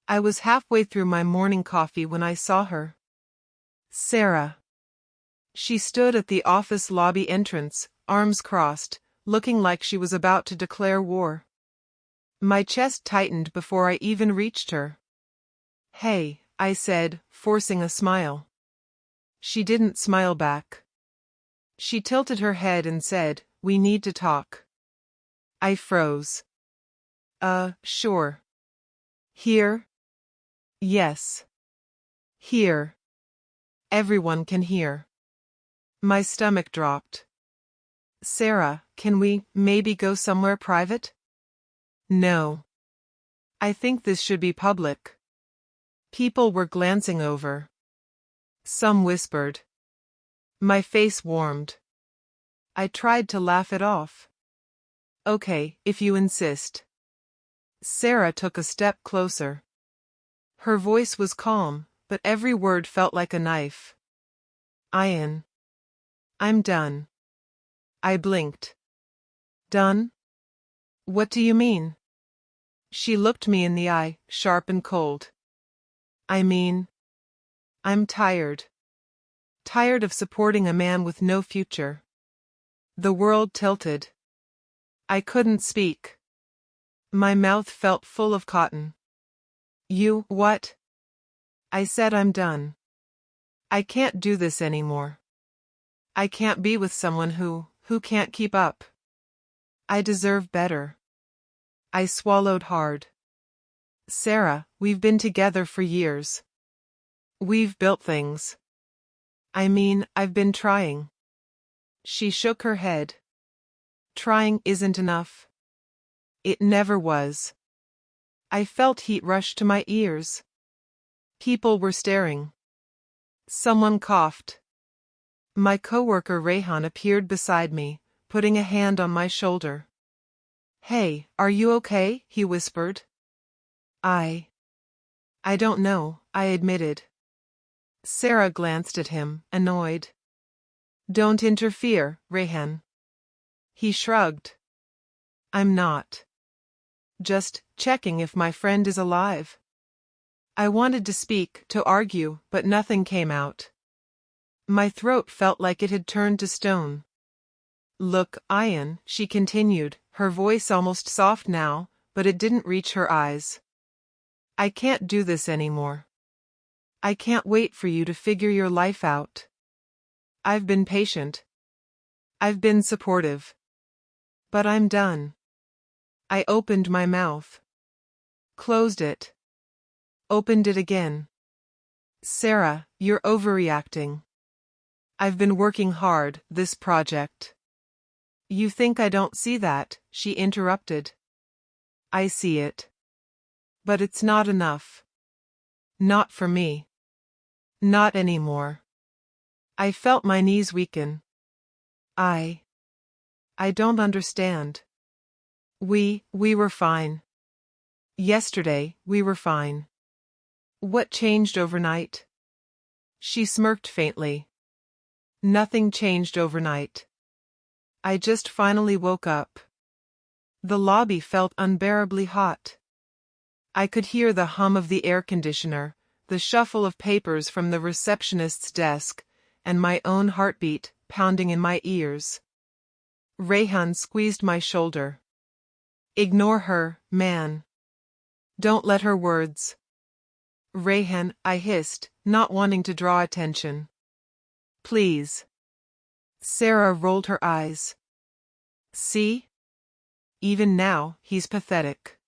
I was halfway through my morning coffee when I saw her. Sara. She stood at the office lobby entrance, arms crossed, looking like she was about to declare war. My chest tightened before I even reached her. "Hey," I said, forcing a smile. She didn't smile back. She tilted her head and said, "We need to talk." I froze. Sure. Here? Yes. Here. Everyone can hear. My stomach dropped. "Sara, can we maybe go somewhere private?" "No. I think this should be public." People were glancing over. Some whispered. My face warmed. I tried to laugh it off. "Okay, if you insist." Sara took a step closer. Her voice was calm, but every word felt like a knife. "Ayan. I'm done." I blinked. "Done? What do you mean?" She looked me in the eye, sharp and cold. "I mean, I'm tired. Tired of supporting a man with no future." The world tilted. I couldn't speak. My mouth felt full of cotton. "You, what?" I said, "I'm done. I can't do this anymore. I can't be with someone who can't keep up. I deserve better." I swallowed hard. "Sara, we've been together for years. We've built things. I mean, I've been trying." She shook her head. "Trying isn't enough. It never was." I felt heat rush to my ears. People were staring. Someone coughed. My coworker Rehan appeared beside me, putting a hand on my shoulder. "Hey, are you okay?" he whispered. I don't know," I admitted. Sara glanced at him, annoyed. "Don't interfere, Rehan." He shrugged. "I'm not. Just checking if my friend is alive." I wanted to speak, to argue, but nothing came out. My throat felt like it had turned to stone. "Look, Ayan," she continued, her voice almost soft now, but it didn't reach her eyes. "I can't do this anymore. I can't wait for you to figure your life out. I've been patient. I've been supportive. But I'm done." I opened my mouth. Closed it. Opened it again. "Sara, you're overreacting. I've been working hard, this project." "You think I don't see that?" she interrupted. "I see it. But it's not enough. Not for me. Not anymore." I felt my knees weaken. I don't understand. We were fine. Yesterday, we were fine. What changed overnight?" She smirked faintly. "Nothing changed overnight. I just finally woke up." The lobby felt unbearably hot. I could hear the hum of the air conditioner, the shuffle of papers from the receptionist's desk, and my own heartbeat pounding in my ears. Rehan squeezed my shoulder. "Ignore her, man. Don't let her words." "Rehan," I hissed, not wanting to draw attention. "Please." Sara rolled her eyes. "See? Even now, he's pathetic.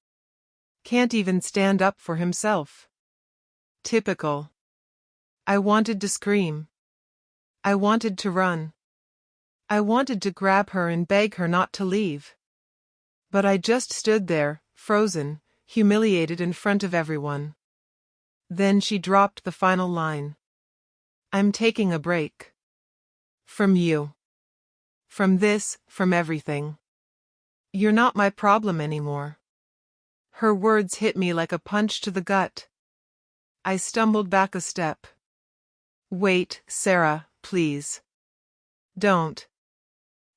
Can't even stand up for himself. Typical." I wanted to scream. I wanted to run. I wanted to grab her and beg her not to leave. But I just stood there, frozen, humiliated in front of everyone. Then she dropped the final line. "I'm taking a break. From you. From this, from everything. You're not my problem anymore." Her words hit me like a punch to the gut. I stumbled back a step. "Wait, Sara, please. Don't."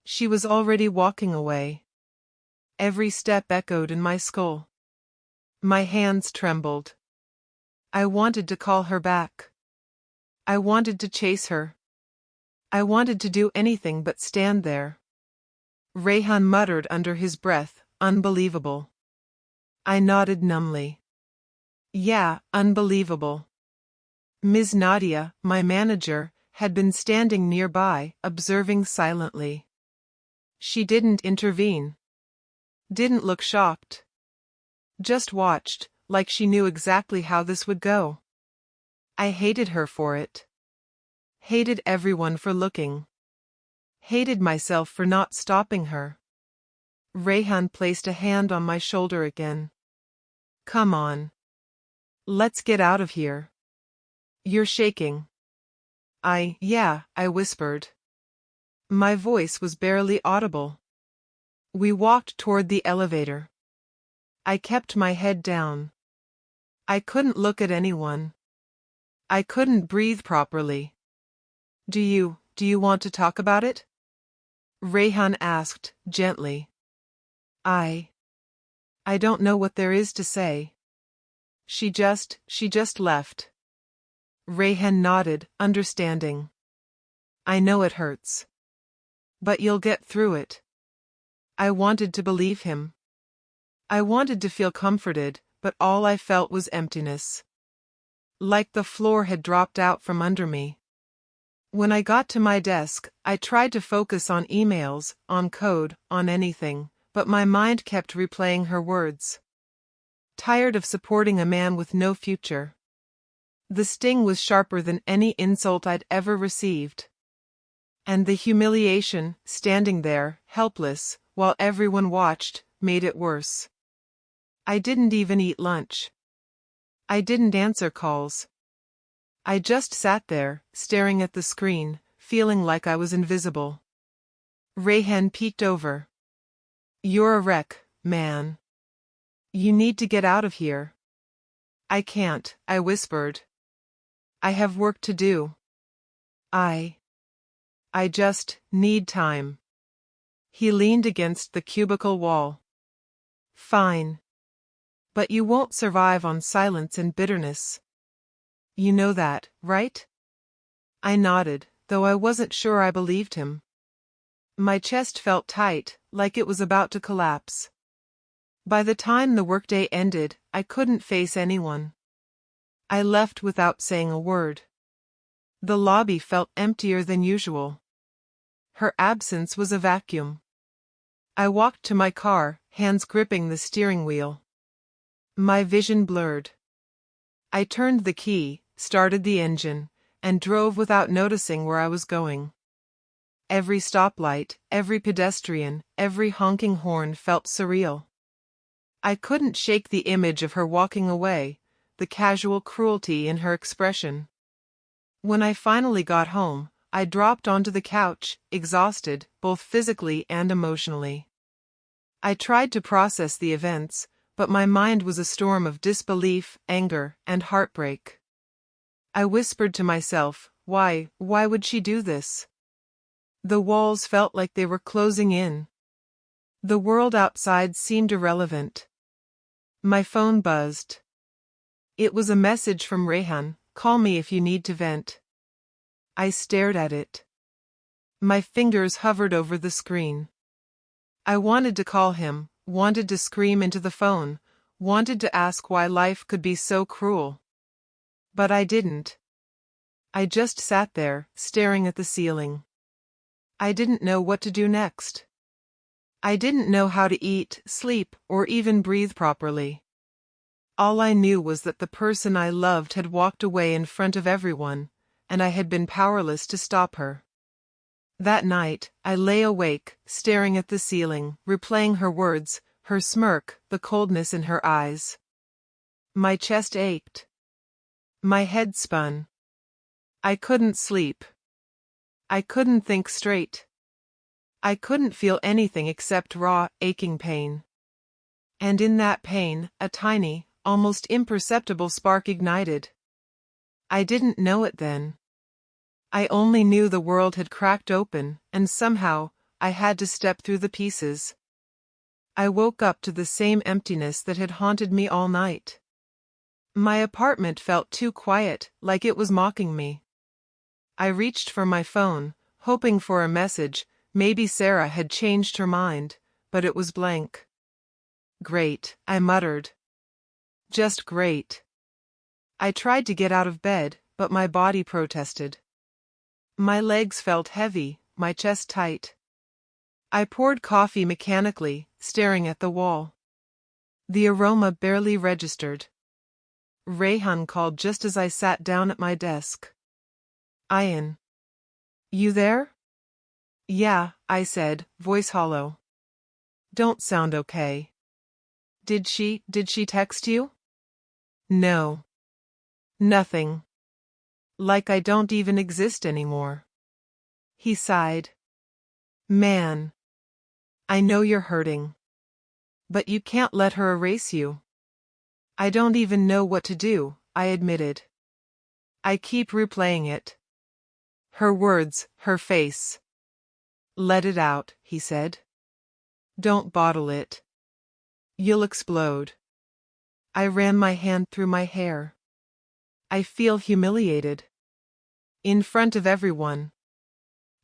She was already walking away. Every step echoed in my skull. My hands trembled. I wanted to call her back. I wanted to chase her. I wanted to do anything but stand there. Rehan muttered under his breath, unbelievable. I nodded numbly. Yeah, unbelievable. Ms. Nadia, my manager, had been standing nearby, observing silently. She didn't intervene. Didn't look shocked. Just watched, like she knew exactly how this would go. I hated her for it. Hated everyone for looking. Hated myself for not stopping her. Rehan placed a hand on my shoulder again. Come on. Let's get out of here. You're shaking. Yeah, I whispered. My voice was barely audible. We walked toward the elevator. I kept my head down. I couldn't look at anyone. I couldn't breathe properly. Do you want to talk about it? Rehan asked, gently. I don't know what there is to say. She just left. Rehan nodded, understanding. I know it hurts. But you'll get through it. I wanted to believe him. I wanted to feel comforted, but all I felt was emptiness. Like the floor had dropped out from under me. When I got to my desk, I tried to focus on emails, on code, on anything, but my mind kept replaying her words. Tired of supporting a man with no future. The sting was sharper than any insult I'd ever received. And the humiliation, standing there, helpless, while everyone watched, made it worse. I didn't even eat lunch. I didn't answer calls. I just sat there, staring at the screen, feeling like I was invisible. Rehan peeked over. You're a wreck, man. You need to get out of here. I can't, I whispered. I have work to do. I just need time. He leaned against the cubicle wall. Fine. But you won't survive on silence and bitterness. You know that, right? I nodded, though I wasn't sure I believed him. My chest felt tight, like it was about to collapse. By the time the workday ended, I couldn't face anyone. I left without saying a word. The lobby felt emptier than usual. Her absence was a vacuum. I walked to my car, hands gripping the steering wheel. My vision blurred. I turned the key, started the engine, and drove without noticing where I was going. Every stoplight, every pedestrian, every honking horn felt surreal. I couldn't shake the image of her walking away, the casual cruelty in her expression. When I finally got home, I dropped onto the couch, exhausted, both physically and emotionally. I tried to process the events, but my mind was a storm of disbelief, anger, and heartbreak. I whispered to myself, why would she do this? The walls felt like they were closing in. The world outside seemed irrelevant. My phone buzzed. It was a message from Rehan, call me if you need to vent. I stared at it. My fingers hovered over the screen. I wanted to call him, wanted to scream into the phone, wanted to ask why life could be so cruel. But I didn't. I just sat there, staring at the ceiling. I didn't know what to do next. I didn't know how to eat, sleep, or even breathe properly. All I knew was that the person I loved had walked away in front of everyone, and I had been powerless to stop her. That night, I lay awake, staring at the ceiling, replaying her words, her smirk, the coldness in her eyes. My chest ached. My head spun. I couldn't sleep. I couldn't think straight. I couldn't feel anything except raw, aching pain. And in that pain, a tiny, almost imperceptible spark ignited. I didn't know it then. I only knew the world had cracked open, and somehow, I had to step through the pieces. I woke up to the same emptiness that had haunted me all night. My apartment felt too quiet, like it was mocking me. I reached for my phone, hoping for a message. Maybe Sara had changed her mind, but it was blank. Great, I muttered. Just great. I tried to get out of bed, but my body protested. My legs felt heavy, my chest tight. I poured coffee mechanically, staring at the wall. The aroma barely registered. Rehan called just as I sat down at my desk. Ayan. You there? Yeah, I said, voice hollow. Don't sound okay. Did she text you? No. Nothing. Like I don't even exist anymore. He sighed. Man. I know you're hurting. But you can't let her erase you. I don't even know what to do, I admitted. I keep replaying it. Her words, her face. Let it out, he said. Don't bottle it. You'll explode. I ran my hand through my hair. I feel humiliated. In front of everyone.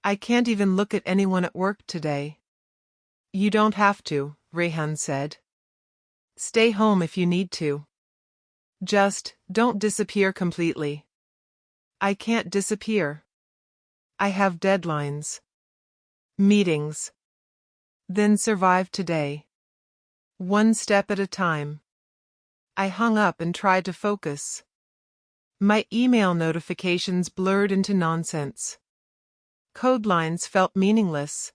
I can't even look at anyone at work today. You don't have to, Rehan said. Stay home if you need to. Just, don't disappear completely. I can't disappear. I have deadlines. Meetings. Then survive today. One step at a time. I hung up and tried to focus. My email notifications blurred into nonsense. Code lines felt meaningless.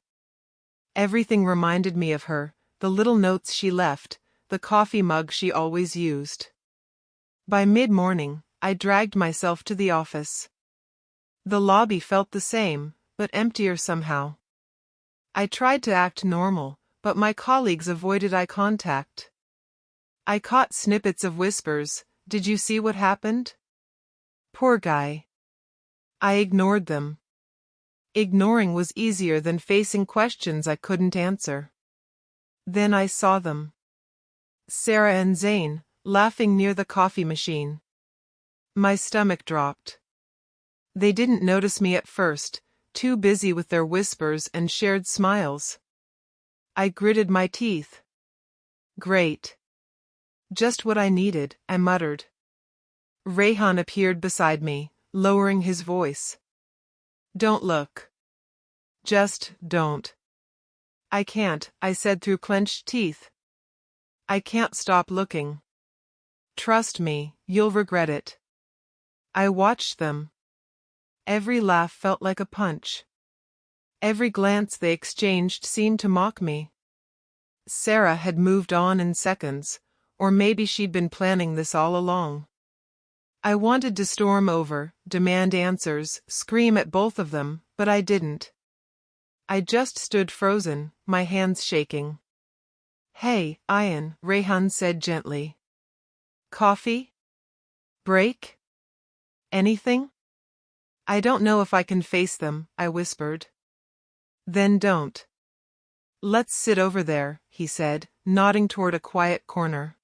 Everything reminded me of her, the little notes she left, the coffee mug she always used. By mid-morning, I dragged myself to the office. The lobby felt the same, but emptier somehow. I tried to act normal, but my colleagues avoided eye contact. I caught snippets of whispers. Did you see what happened? Poor guy. I ignored them. Ignoring was easier than facing questions I couldn't answer. Then I saw them. Sara and Zayn, laughing near the coffee machine. My stomach dropped. They didn't notice me at first, too busy with their whispers and shared smiles. I gritted my teeth. Great. Just what I needed, I muttered. Rehan appeared beside me, lowering his voice. Don't look. Just don't. I can't, I said through clenched teeth. I can't stop looking. Trust me, you'll regret it. I watched them. Every laugh felt like a punch. Every glance they exchanged seemed to mock me. Sara had moved on in seconds, or maybe she'd been planning this all along. I wanted to storm over, demand answers, scream at both of them, but I didn't. I just stood frozen, my hands shaking. Hey, Ayan, Rehan said gently. Coffee? Break? Anything? I don't know if I can face them, I whispered. Then don't. Let's sit over there, he said, nodding toward a quiet corner.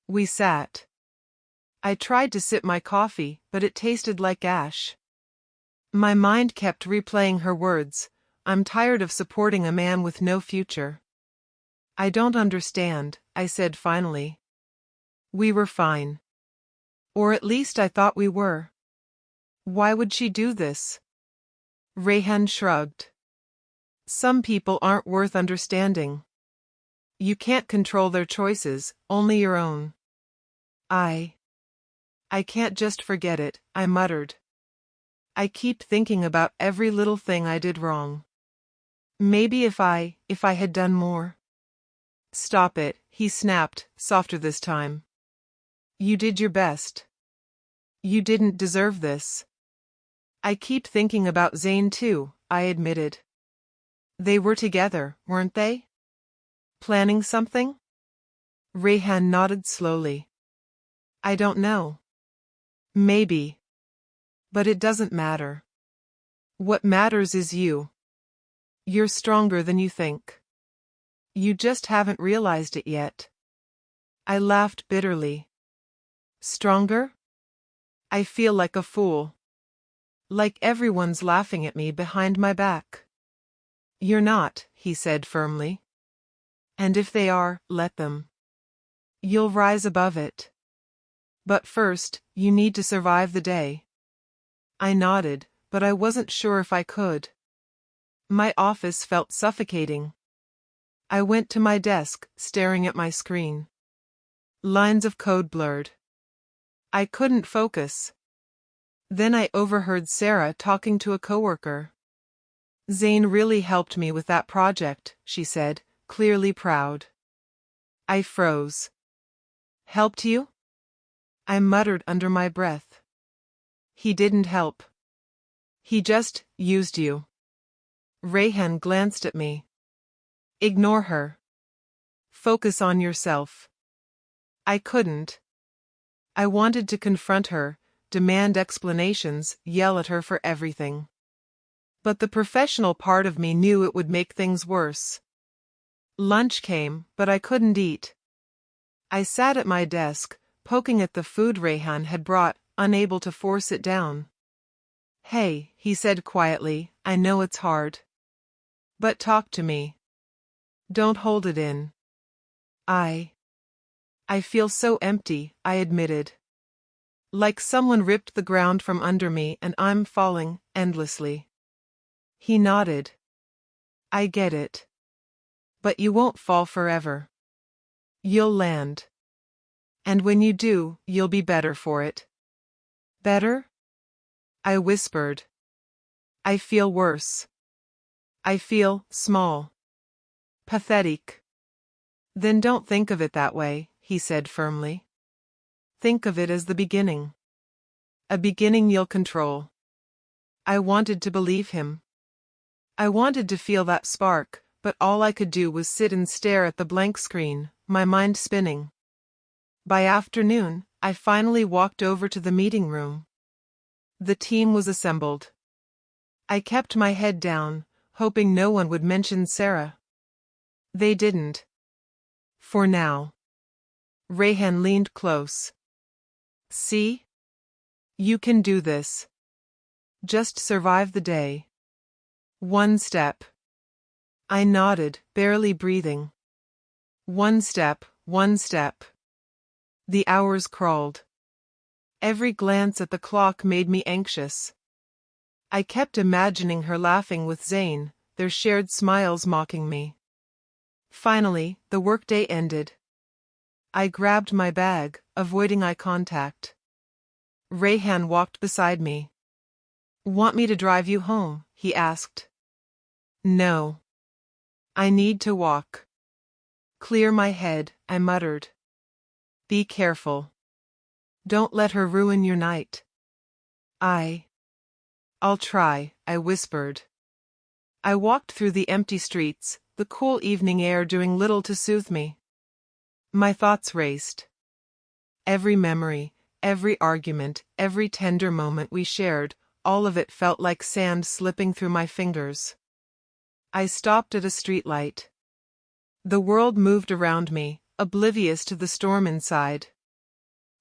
We sat. I tried to sip my coffee, but it tasted like ash. My mind kept replaying her words. I'm tired of supporting a man with no future. I don't understand, I said finally. We were fine. Or at least I thought we were. Why would she do this? Rehan shrugged. Some people aren't worth understanding. You can't control their choices, only your own. I can't just forget it, I muttered. I keep thinking about every little thing I did wrong. Maybe if I had done more. Stop it, he snapped, softer this time. You did your best. You didn't deserve this. I keep thinking about Zayn too, I admitted. They were together, weren't they? Planning something? Rehan nodded slowly. I don't know. Maybe. But it doesn't matter. What matters is you. You're stronger than you think. You just haven't realized it yet. I laughed bitterly. Stronger? I feel like a fool. Like everyone's laughing at me behind my back. You're not, he said firmly. And if they are, let them. You'll rise above it. But first, you need to survive the day. I nodded, but I wasn't sure if I could. My office felt suffocating. I went to my desk, staring at my screen. Lines of code blurred. I couldn't focus. Then I overheard Sara talking to a coworker. Zane really helped me with that project, she said, clearly proud. I froze. Helped you? I muttered under my breath. He didn't help. He just used you. Rehan glanced at me. Ignore her. Focus on yourself. I couldn't. I wanted to confront her, demand explanations, yell at her for everything. But the professional part of me knew it would make things worse. Lunch came, but I couldn't eat. I sat at my desk, poking at the food Rehan had brought, unable to force it down. Hey, he said quietly, I know it's hard. But talk to me. Don't hold it in. I feel so empty, I admitted. Like someone ripped the ground from under me and I'm falling, endlessly. He nodded. I get it. But you won't fall forever. You'll land. And when you do, you'll be better for it. Better? I whispered. I feel worse. I feel small. Pathetic. Then don't think of it that way, he said firmly. Think of it as the beginning. A beginning you'll control. I wanted to believe him. I wanted to feel that spark, but all I could do was sit and stare at the blank screen, my mind spinning. By afternoon, I finally walked over to the meeting room. The team was assembled. I kept my head down, hoping no one would mention Sara. They didn't. For now. Rehan leaned close. See? You can do this. Just survive the day. One step. I nodded, barely breathing. One step, one step. The hours crawled. Every glance at the clock made me anxious. I kept imagining her laughing with Zane, their shared smiles mocking me. Finally, the workday ended. I grabbed my bag, avoiding eye contact. Rehan walked beside me. Want me to drive you home? He asked. No. I need to walk. Clear my head, I muttered. Be careful. Don't let her ruin your night. I'll try, I whispered. I walked through the empty streets, the cool evening air doing little to soothe me. My thoughts raced. Every memory, every argument, every tender moment we shared, all of it felt like sand slipping through my fingers. I stopped at a streetlight. The world moved around me, oblivious to the storm inside.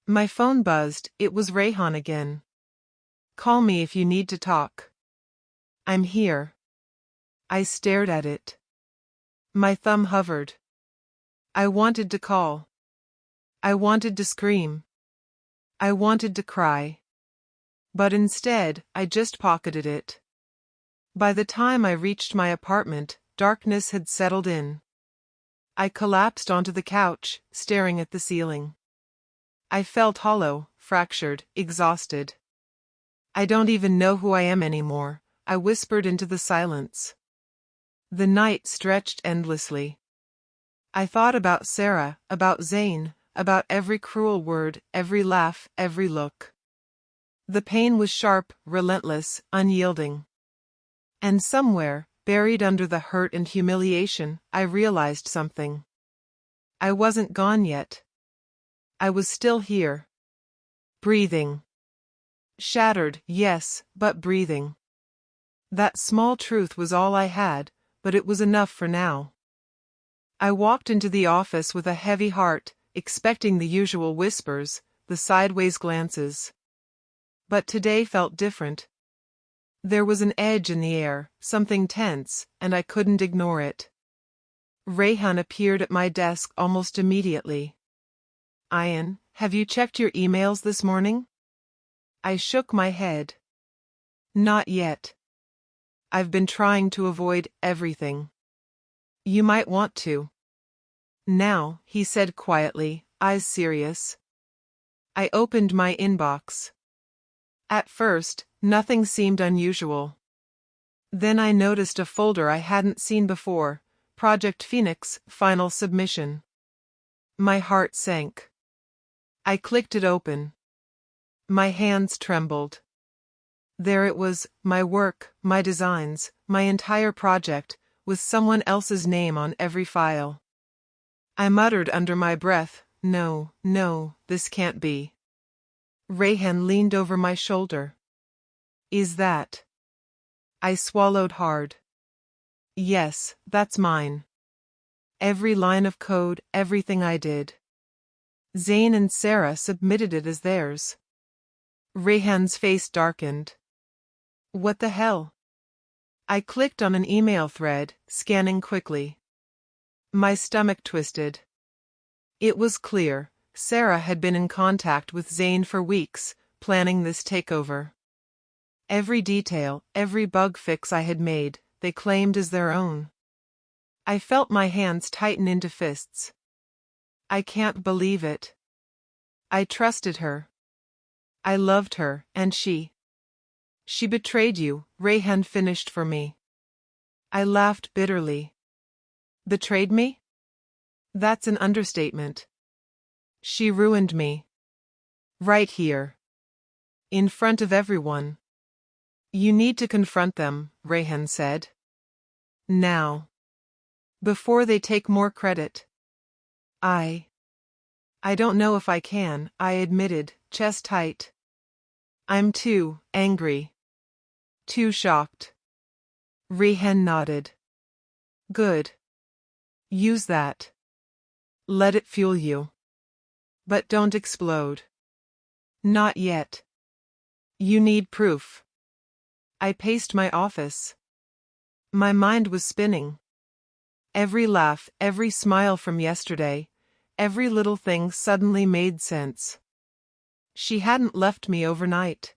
My phone buzzed, it was Rehan again. Call me if you need to talk. I'm here. I stared at it. My thumb hovered. I wanted to call. I wanted to scream. I wanted to cry. But instead, I just pocketed it. By the time I reached my apartment, darkness had settled in. I collapsed onto the couch, staring at the ceiling. I felt hollow, fractured, exhausted. I don't even know who I am anymore, I whispered into the silence. The night stretched endlessly. I thought about Sara, about Zane, about every cruel word, every laugh, every look. The pain was sharp, relentless, unyielding. And somewhere, buried under the hurt and humiliation, I realized something. I wasn't gone yet. I was still here. Breathing. Shattered, yes, but breathing. That small truth was all I had, but it was enough for now. I walked into the office with a heavy heart, expecting the usual whispers, the sideways glances. But today felt different. There was an edge in the air, something tense, and I couldn't ignore it. Rehan appeared at my desk almost immediately. "Ayan, have you checked your emails this morning?" I shook my head. "Not yet. I've been trying to avoid everything." "You might want to." "Now," he said quietly, eyes serious. I opened my inbox. At first, nothing seemed unusual. Then I noticed a folder I hadn't seen before, Project Phoenix, Final Submission. My heart sank. I clicked it open. My hands trembled. There it was, my work, my designs, my entire project, with someone else's name on every file. I muttered under my breath, "No, no, this can't be." Rehan leaned over my shoulder. "Is that?" I swallowed hard. "Yes, that's mine. Every line of code, everything I did. Zayn and Sara submitted it as theirs." Rehan's face darkened. "What the hell?" I clicked on an email thread, scanning quickly. My stomach twisted. It was clear, Sara had been in contact with Zayn for weeks, planning this takeover. Every detail, every bug fix I had made, they claimed as their own. I felt my hands tighten into fists. I can't believe it. I trusted her. I loved her, and she betrayed you, Rehan finished for me. I laughed bitterly. Betrayed me? That's an understatement. She ruined me. Right here. In front of everyone. You need to confront them, Rehan said. Now. Before they take more credit. I don't know if I can, I admitted, chest tight. I'm too angry. Too shocked. Rehan nodded. Good. Use that. Let it fuel you. But don't explode. Not yet. You need proof. I paced my office. My mind was spinning. Every laugh, every smile from yesterday, every little thing suddenly made sense. She hadn't left me overnight.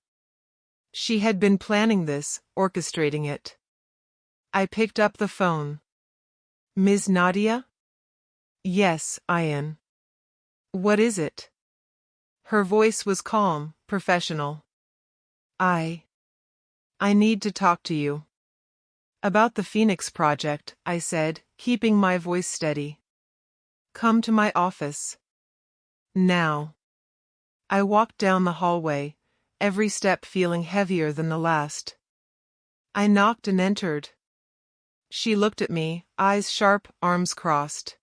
She had been planning this, orchestrating it. I picked up the phone. Ms. Nadia? Yes, Ayan. What is it? Her voice was calm, professional. I need to talk to you. About the Phoenix project, I said, keeping my voice steady. Come to my office. Now. I walked down the hallway, every step feeling heavier than the last. I knocked and entered. She looked at me, eyes sharp, arms crossed.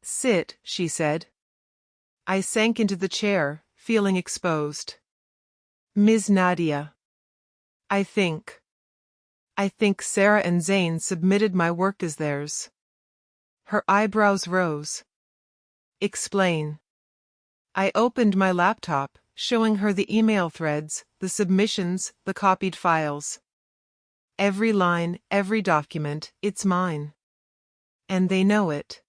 Sit, she said. I sank into the chair, feeling exposed. Ms. Nadia. I think Sara and Zayn submitted my work as theirs. Her eyebrows rose. Explain. I opened my laptop, showing her the email threads, the submissions, the copied files. Every line, every document, it's mine. And they know it.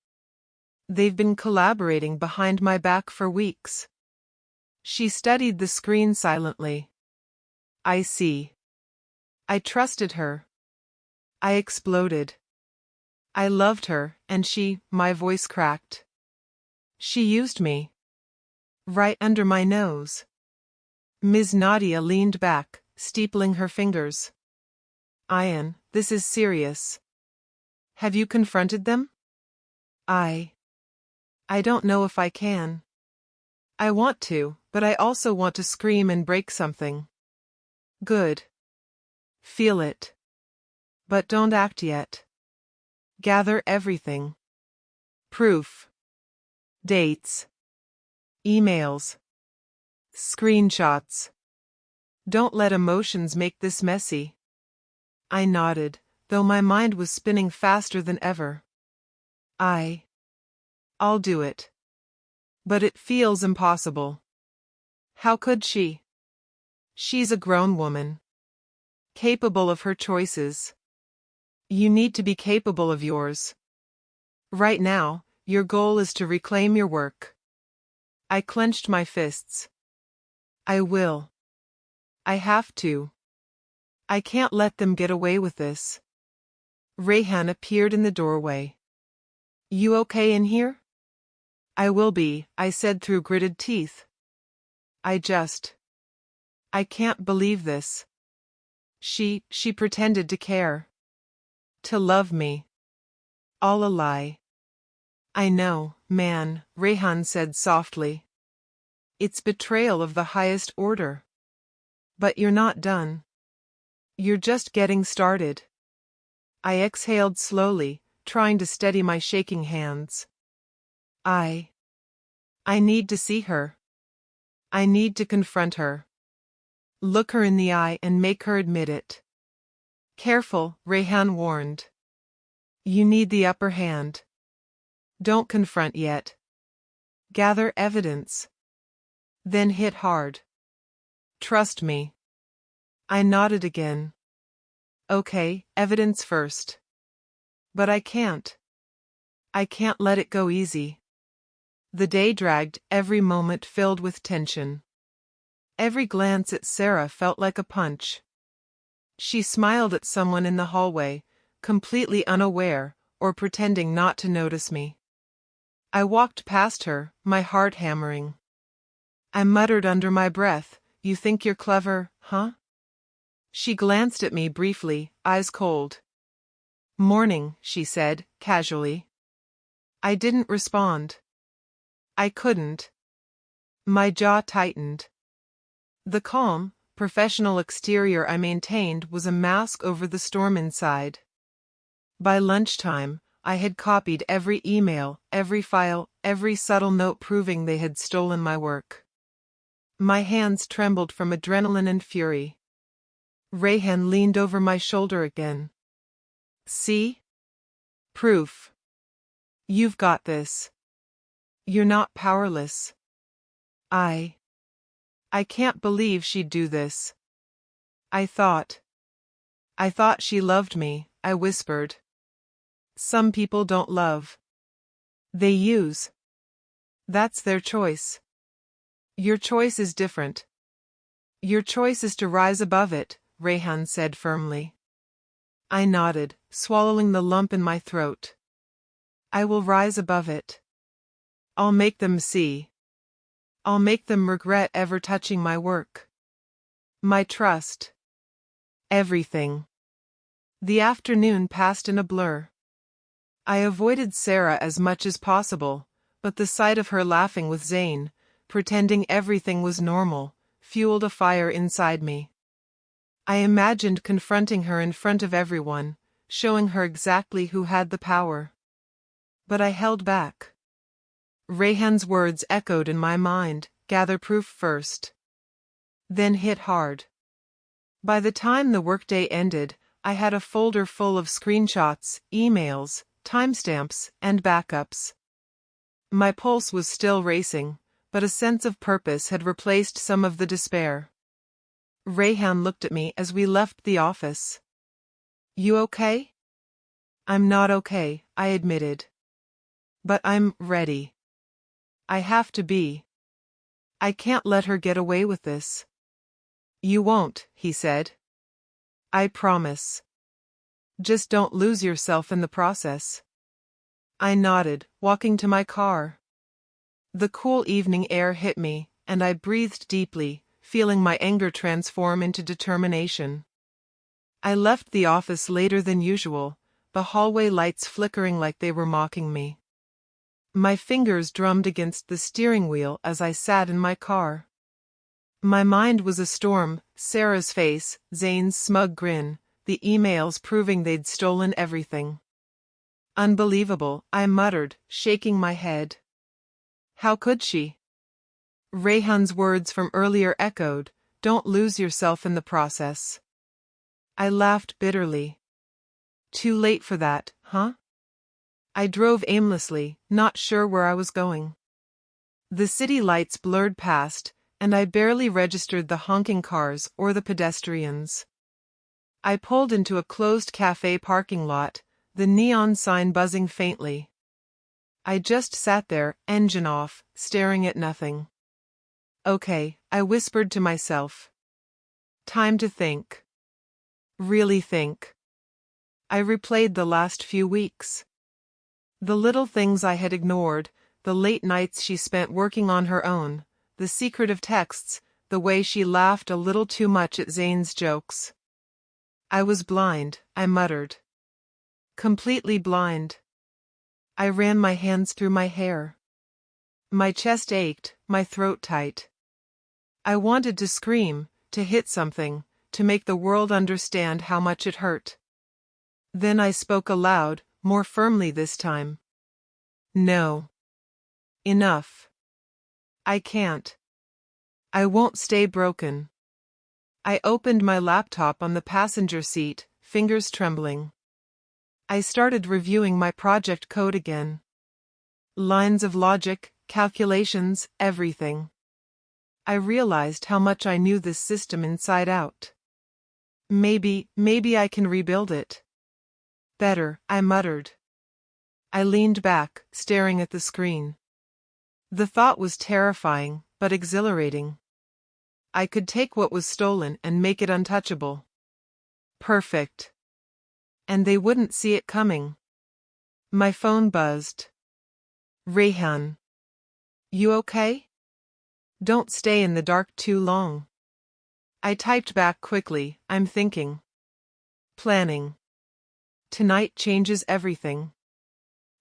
They've been collaborating behind my back for weeks. She studied the screen silently. I see. I trusted her. I exploded. I loved her, and my voice cracked. She used me. Right under my nose. Ms. Nadia leaned back, steepling her fingers. Ayan, this is serious. Have you confronted them? I don't know if I can. I want to, but I also want to scream and break something. Good. Feel it. But don't act yet. Gather everything. Proof. Dates. Emails. Screenshots. Don't let emotions make this messy. I nodded, though my mind was spinning faster than ever. I'll do it. But it feels impossible. How could she? She's a grown woman. Capable of her choices. You need to be capable of yours. Right now, your goal is to reclaim your work. I clenched my fists. I will. I have to. I can't let them get away with this. Rehan appeared in the doorway. You okay in here? I will be, I said through gritted teeth. I can't believe this. She pretended to care. To love me. All a lie. I know, man, Rehan said softly. It's betrayal of the highest order. But you're not done. You're just getting started. I exhaled slowly, trying to steady my shaking hands. I need to see her. I need to confront her. Look her in the eye and make her admit it. Careful, Rehan warned. You need the upper hand. Don't confront yet. Gather evidence. Then hit hard. Trust me. I nodded again. Okay, evidence first. But I can't. I can't let it go easy. The day dragged, every moment filled with tension. Every glance at Sara felt like a punch. She smiled at someone in the hallway, completely unaware, or pretending not to notice me. I walked past her, my heart hammering. I muttered under my breath, "You think you're clever, huh?" She glanced at me briefly, eyes cold. "Morning," she said, casually. I didn't respond. I couldn't. My jaw tightened. The calm, professional exterior I maintained was a mask over the storm inside. By lunchtime, I had copied every email, every file, every subtle note proving they had stolen my work. My hands trembled from adrenaline and fury. Rehan leaned over my shoulder again. See? Proof. You've got this. You're not powerless. I can't believe she'd do this. I thought she loved me, I whispered. Some people don't love. They use. That's their choice. Your choice is different. Your choice is to rise above it, Rehan said firmly. I nodded, swallowing the lump in my throat. I will rise above it. I'll make them see. I'll make them regret ever touching my work. My trust. Everything. The afternoon passed in a blur. I avoided Sara as much as possible, but the sight of her laughing with Zayn, pretending everything was normal, fueled a fire inside me. I imagined confronting her in front of everyone, showing her exactly who had the power. But I held back. Rehan's words echoed in my mind, gather proof first. Then hit hard. By the time the workday ended, I had a folder full of screenshots, emails, timestamps, and backups. My pulse was still racing, but a sense of purpose had replaced some of the despair. Rehan looked at me as we left the office. You okay? I'm not okay, I admitted. But I'm ready. I have to be. I can't let her get away with this. You won't, he said. I promise. Just don't lose yourself in the process. I nodded, walking to my car. The cool evening air hit me, and I breathed deeply, feeling my anger transform into determination. I left the office later than usual, the hallway lights flickering like they were mocking me. My fingers drummed against the steering wheel as I sat in my car. My mind was a storm, Sara's face, Zayn's smug grin, the emails proving they'd stolen everything. Unbelievable, I muttered, shaking my head. How could she? Rehan's words from earlier echoed, don't lose yourself in the process. I laughed bitterly. Too late for that, huh? I drove aimlessly, not sure where I was going. The city lights blurred past, and I barely registered the honking cars or the pedestrians. I pulled into a closed cafe parking lot, the neon sign buzzing faintly. I just sat there, engine off, staring at nothing. Okay, I whispered to myself. Time to think. Really think. I replayed the last few weeks. The little things I had ignored, the late nights she spent working on her own, the secretive texts, the way she laughed a little too much at Zane's jokes. I was blind, I muttered. Completely blind. I ran my hands through my hair. My chest ached, my throat tight. I wanted to scream, to hit something, to make the world understand how much it hurt. Then I spoke aloud, more firmly this time. No. Enough. I can't. I won't stay broken. I opened my laptop on the passenger seat, fingers trembling. I started reviewing my project code again. Lines of logic, calculations, everything. I realized how much I knew this system inside out. Maybe I can rebuild it. Better, I muttered. I leaned back, staring at the screen. The thought was terrifying, but exhilarating. I could take what was stolen and make it untouchable. Perfect. And they wouldn't see it coming. My phone buzzed. Rehan. You okay? Don't stay in the dark too long. I typed back quickly, I'm thinking. Planning. Tonight changes everything.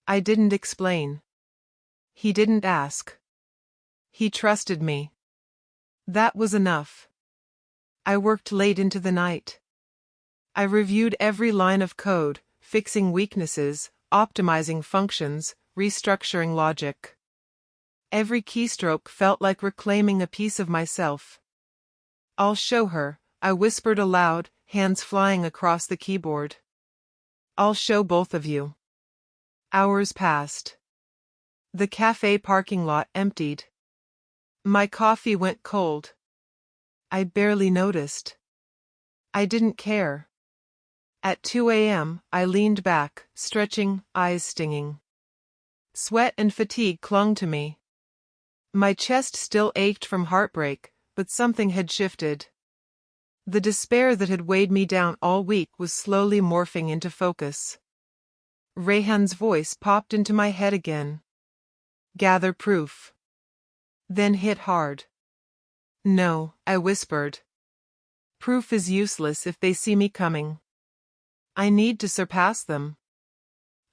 I didn't explain. He didn't ask. He trusted me. That was enough. I worked late into the night. I reviewed every line of code, fixing weaknesses, optimizing functions, restructuring logic. Every keystroke felt like reclaiming a piece of myself. I'll show her, I whispered aloud, hands flying across the keyboard. I'll show both of you. Hours passed. The cafe parking lot emptied. My coffee went cold. I barely noticed. I didn't care. At 2 a.m., I leaned back, stretching, eyes stinging. Sweat and fatigue clung to me. My chest still ached from heartbreak, but something had shifted. The despair that had weighed me down all week was slowly morphing into focus. Rehan's voice popped into my head again. Gather proof. Then hit hard. No, I whispered. Proof is useless if they see me coming. I need to surpass them.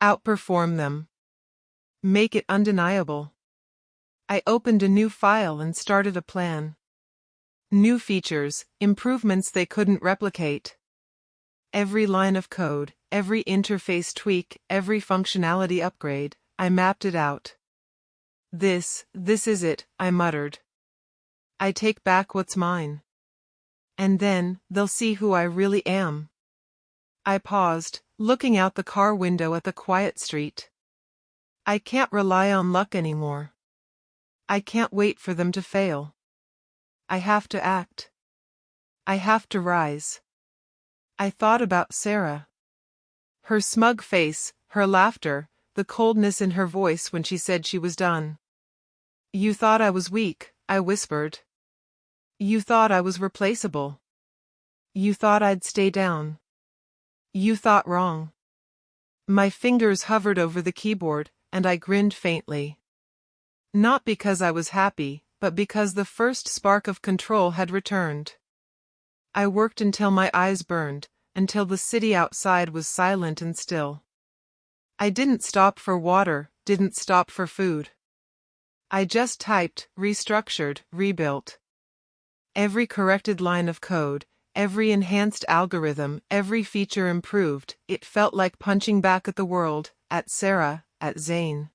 Outperform them. Make it undeniable. I opened a new file and started a plan. New features, improvements they couldn't replicate. Every line of code, every interface tweak, every functionality upgrade, I mapped it out. This is it, I muttered. I take back what's mine. And then, they'll see who I really am. I paused, looking out the car window at the quiet street. I can't rely on luck anymore. I can't wait for them to fail. I have to act. I have to rise. I thought about Sara. Her smug face, her laughter, the coldness in her voice when she said she was done. You thought I was weak, I whispered. You thought I was replaceable. You thought I'd stay down. You thought wrong. My fingers hovered over the keyboard, and I grinned faintly. Not because I was happy, but because the first spark of control had returned. I worked until my eyes burned, until the city outside was silent and still. I didn't stop for water, didn't stop for food. I just typed, restructured, rebuilt. Every corrected line of code, every enhanced algorithm, every feature improved, it felt like punching back at the world, at Sara, at Zane.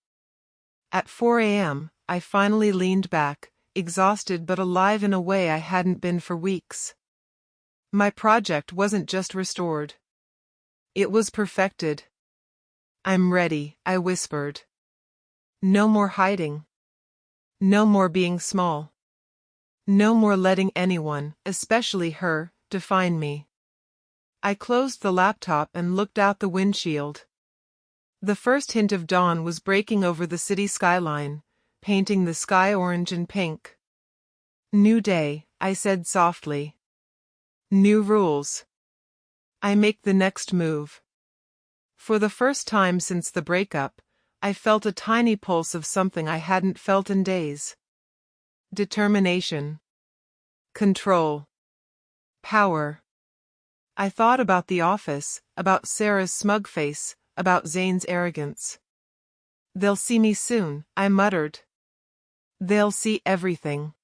At 4 a.m., I finally leaned back, exhausted but alive in a way I hadn't been for weeks. My project wasn't just restored. It was perfected. I'm ready, I whispered. No more hiding. No more being small. No more letting anyone, especially her, define me. I closed the laptop and looked out the windshield. The first hint of dawn was breaking over the city skyline, painting the sky orange and pink. New day, I said softly. New rules. I make the next move. For the first time since the breakup, I felt a tiny pulse of something I hadn't felt in days. Determination. Control. Power. I thought about the office, about Sarah's smug face, about Zane's arrogance. They'll see me soon, I muttered. They'll see everything.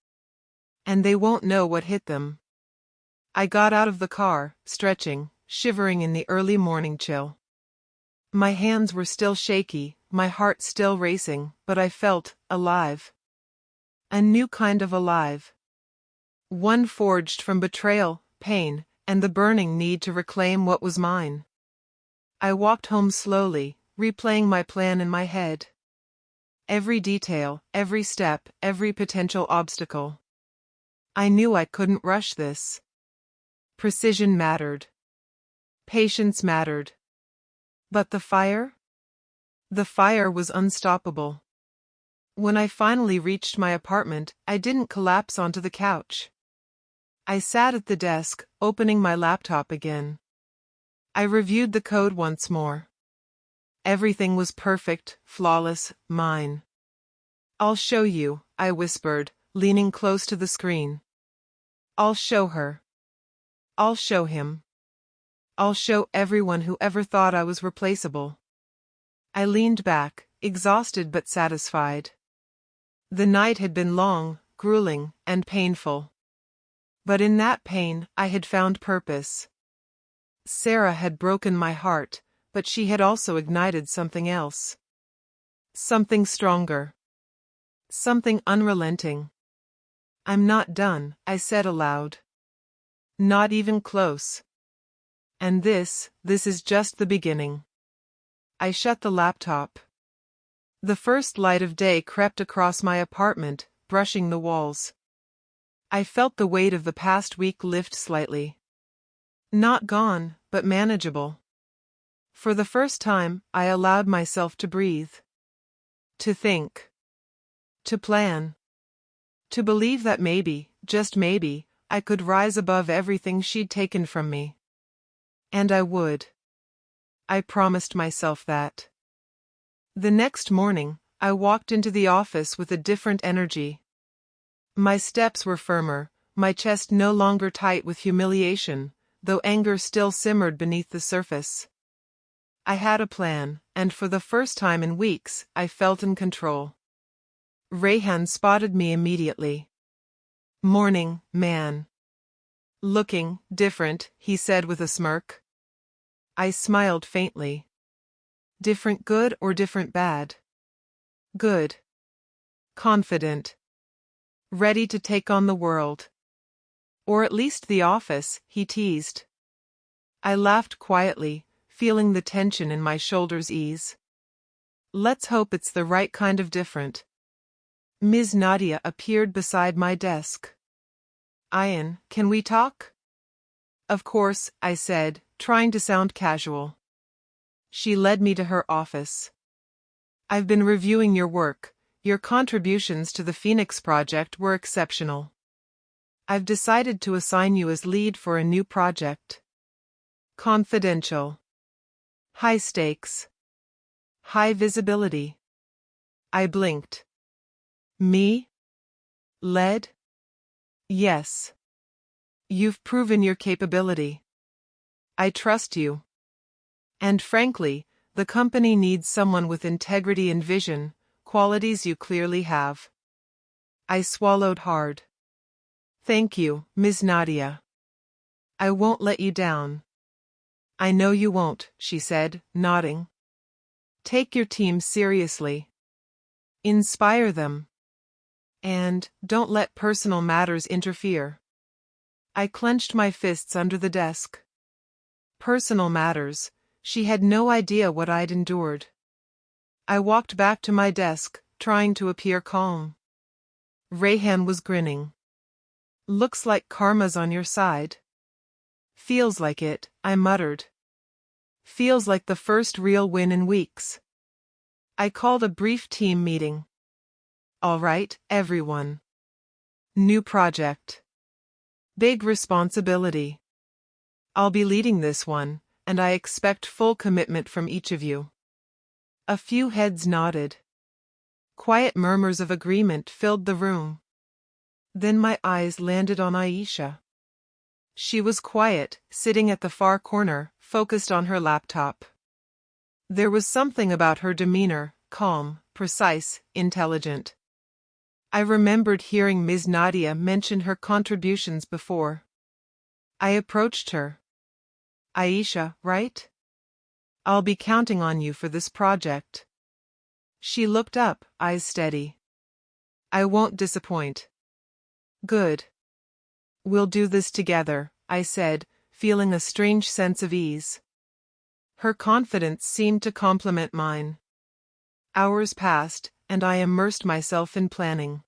And they won't know what hit them. I got out of the car, stretching, shivering in the early morning chill. My hands were still shaky, my heart still racing, but I felt alive. A new kind of alive. One forged from betrayal, pain, and the burning need to reclaim what was mine. I walked home slowly, replaying my plan in my head. Every detail, every step, every potential obstacle. I knew I couldn't rush this. Precision mattered. Patience mattered. But the fire? The fire was unstoppable. When I finally reached my apartment, I didn't collapse onto the couch. I sat at the desk, opening my laptop again. I reviewed the code once more. Everything was perfect, flawless, mine. I'll show you, I whispered, leaning close to the screen. I'll show her. I'll show him. I'll show everyone who ever thought I was replaceable. I leaned back, exhausted but satisfied. The night had been long, grueling, and painful. But in that pain, I had found purpose. Sara had broken my heart, but she had also ignited something else. Something stronger. Something unrelenting. I'm not done, I said aloud. Not even close. And this is just the beginning. I shut the laptop. The first light of day crept across my apartment, brushing the walls. I felt the weight of the past week lift slightly. Not gone, but manageable. For the first time, I allowed myself to breathe. To think. To plan. To believe that maybe, just maybe, I could rise above everything she'd taken from me. And I would. I promised myself that. The next morning, I walked into the office with a different energy. My steps were firmer, my chest no longer tight with humiliation, though anger still simmered beneath the surface. I had a plan, and for the first time in weeks, I felt in control. Rehan spotted me immediately. Morning, man. Looking different, he said with a smirk. I smiled faintly. Different good or different bad? Good. Confident. Ready to take on the world. Or at least the office, he teased. I laughed quietly, feeling the tension in my shoulders ease. Let's hope it's the right kind of different. Ms. Nadia appeared beside my desk. Ayan, can we talk? Of course, I said, trying to sound casual. She led me to her office. I've been reviewing your work. Your contributions to the Phoenix project were exceptional. I've decided to assign you as lead for a new project. Confidential. High stakes. High visibility. I blinked. Me? Led? Yes. You've proven your capability. I trust you. And frankly, the company needs someone with integrity and vision, qualities you clearly have. I swallowed hard. Thank you, Ms. Nadia. I won't let you down. I know you won't, she said, nodding. Take your team seriously. Inspire them. And don't let personal matters interfere. I clenched my fists under the desk. Personal matters. She had no idea what I'd endured. I walked back to my desk, trying to appear calm. Rehan was grinning. Looks like karma's on your side. Feels like it, I muttered. Feels like the first real win in weeks. I called a brief team meeting. All right, everyone. New project. Big responsibility. I'll be leading this one, and I expect full commitment from each of you. A few heads nodded. Quiet murmurs of agreement filled the room. Then my eyes landed on Aisha. She was quiet, sitting at the far corner, focused on her laptop. There was something about her demeanor, calm, precise, intelligent. I remembered hearing Ms. Nadia mention her contributions before. I approached her. Aisha, right? I'll be counting on you for this project. She looked up, eyes steady. I won't disappoint. Good. We'll do this together, I said, feeling a strange sense of ease. Her confidence seemed to complement mine. Hours passed, and I immersed myself in planning.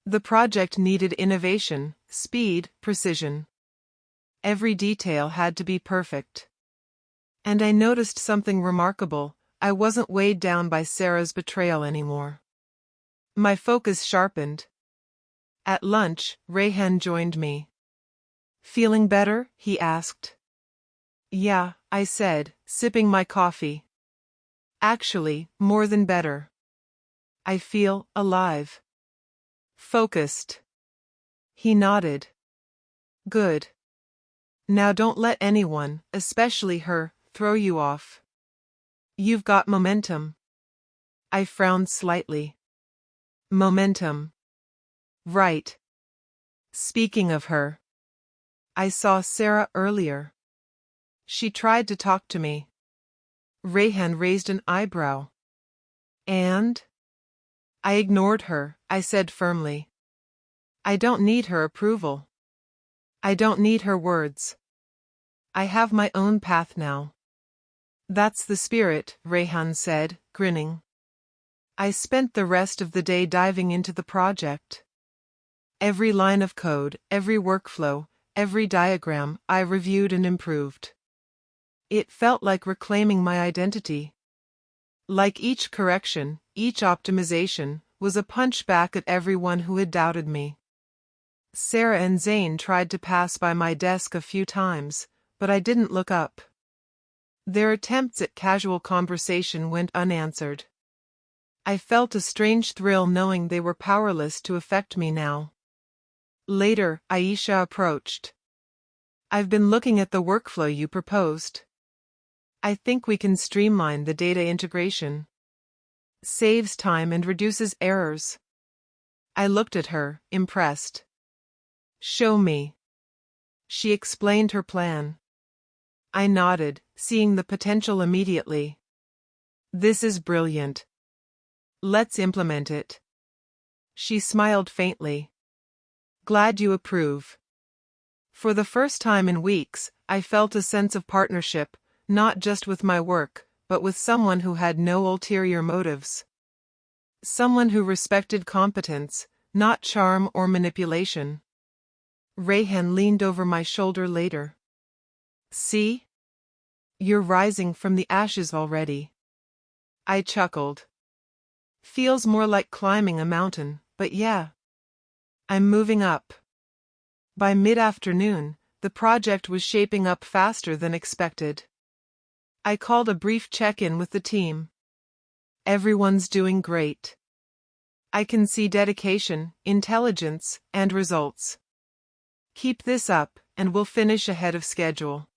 The project needed innovation, speed, precision. Every detail had to be perfect. And I noticed something remarkable. I wasn't weighed down by Sara's betrayal anymore. My focus sharpened. At lunch, Rehan joined me. Feeling better? He asked. Yeah, I said, sipping my coffee. Actually, more than better. I feel alive. Focused. He nodded. Good. Now don't let anyone, especially her, throw you off. You've got momentum. I frowned slightly. Momentum. Right. Speaking of her. I saw Sara earlier. She tried to talk to me. Rehan raised an eyebrow. And? I ignored her, I said firmly. I don't need her approval. I don't need her words. I have my own path now. That's the spirit, Rehan said, grinning. I spent the rest of the day diving into the project. Every line of code, every workflow, every diagram, I reviewed and improved. It felt like reclaiming my identity. Like each correction, each optimization, was a punch back at everyone who had doubted me. Sara and Zayn tried to pass by my desk a few times, but I didn't look up. Their attempts at casual conversation went unanswered. I felt a strange thrill knowing they were powerless to affect me now. Later, Aisha approached. I've been looking at the workflow you proposed. I think we can streamline the data integration. Saves time and reduces errors. I looked at her, impressed. Show me. She explained her plan. I nodded, seeing the potential immediately. This is brilliant. Let's implement it. She smiled faintly. Glad you approve. For the first time in weeks, I felt a sense of partnership, not just with my work, but with someone who had no ulterior motives. Someone who respected competence, not charm or manipulation. Rehan leaned over my shoulder later. See? You're rising from the ashes already. I chuckled. Feels more like climbing a mountain, but yeah. I'm moving up. By mid-afternoon, the project was shaping up faster than expected. I called a brief check-in with the team. Everyone's doing great. I can see dedication, intelligence, and results. Keep this up, and we'll finish ahead of schedule.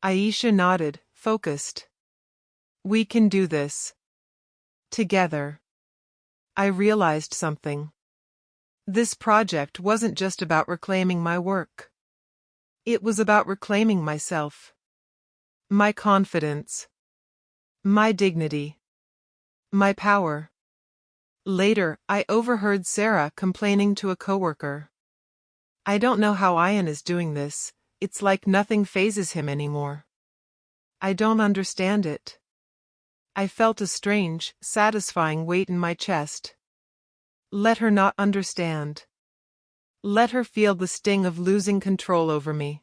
Aisha nodded, focused. We can do this. Together. I realized something. This project wasn't just about reclaiming my work. It was about reclaiming myself. My confidence. My dignity. My power. Later, I overheard Sara complaining to a coworker. I don't know how Ayan is doing this, it's like nothing phases him anymore. I don't understand it. I felt a strange, satisfying weight in my chest. Let her not understand. Let her feel the sting of losing control over me.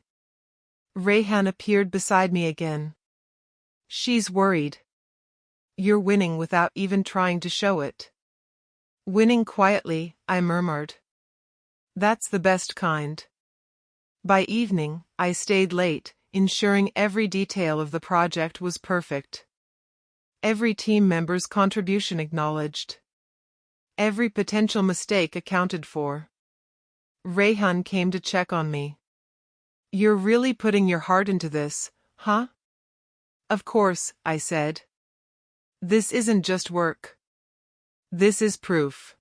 Rehan appeared beside me again. She's worried. You're winning without even trying to show it. Winning quietly, I murmured. That's the best kind. By evening, I stayed late, ensuring every detail of the project was perfect. Every team member's contribution acknowledged. Every potential mistake accounted for. Rehan came to check on me. You're really putting your heart into this, huh? Of course, I said. This isn't just work. This is proof.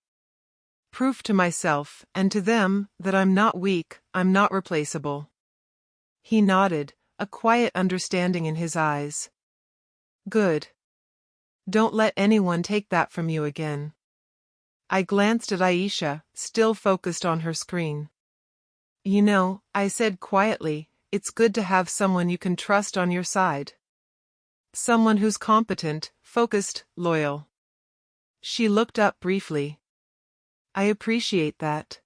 Proof to myself, and to them, that I'm not weak, I'm not replaceable. He nodded, a quiet understanding in his eyes. Good. Don't let anyone take that from you again. I glanced at Aisha, still focused on her screen. You know, I said quietly, it's good to have someone you can trust on your side. Someone who's competent, focused, loyal. She looked up briefly. I appreciate that.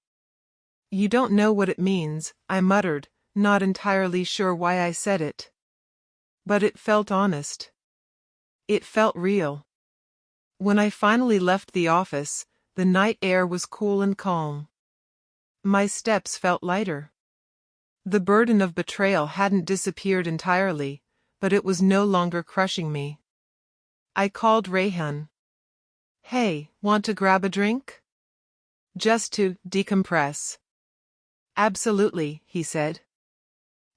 You don't know what it means, I muttered, not entirely sure why I said it. But it felt honest. It felt real. When I finally left the office, the night air was cool and calm. My steps felt lighter. The burden of betrayal hadn't disappeared entirely, but it was no longer crushing me. I called Rehan. Hey, want to grab a drink? Just to decompress. Absolutely, he said.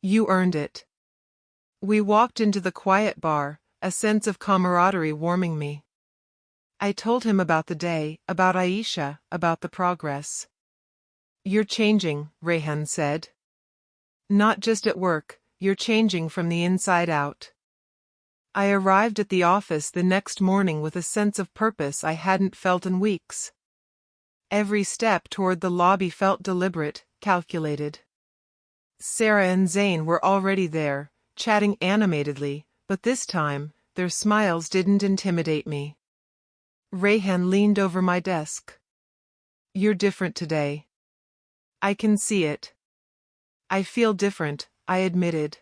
You earned it. We walked into the quiet bar, a sense of camaraderie warming me. I told him about the day, about Aisha, about the progress. You're changing, Rehan said. Not just at work, you're changing from the inside out. I arrived at the office the next morning with a sense of purpose I hadn't felt in weeks. Every step toward the lobby felt deliberate, calculated. Sara and Zayn were already there, chatting animatedly, but this time, their smiles didn't intimidate me. Rehan leaned over my desk. You're different today. I can see it. I feel different, I admitted.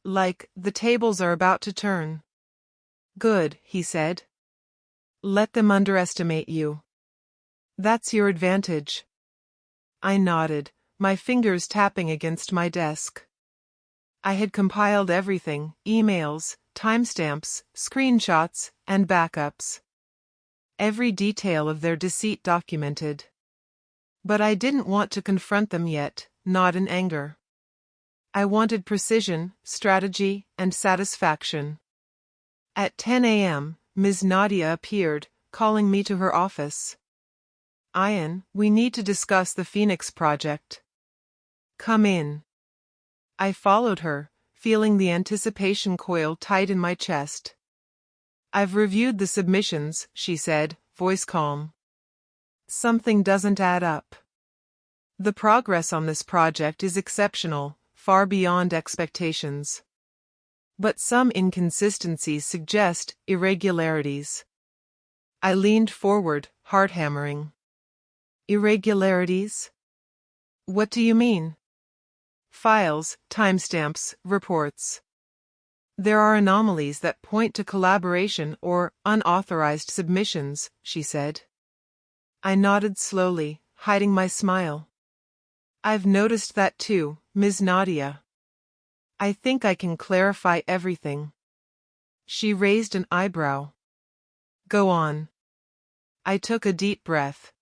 Like, the tables are about to turn. Good, he said. Let them underestimate you. That's your advantage. I nodded, my fingers tapping against my desk. I had compiled everything, emails, timestamps, screenshots, and backups. Every detail of their deceit documented. But I didn't want to confront them yet, not in anger. I wanted precision, strategy, and satisfaction. At 10 a.m., Ms. Nadia appeared, calling me to her office. Ayan, we need to discuss the Phoenix project. Come in. I followed her, feeling the anticipation coil tight in my chest. I've reviewed the submissions, she said, voice calm. Something doesn't add up. The progress on this project is exceptional, far beyond expectations. But some inconsistencies suggest irregularities. I leaned forward, heart hammering. Irregularities? What do you mean? Files, timestamps, reports. There are anomalies that point to collaboration or unauthorized submissions, she said. I nodded slowly, hiding my smile. I've noticed that too, Ms. Nadia. I think I can clarify everything. She raised an eyebrow. Go on. I took a deep breath.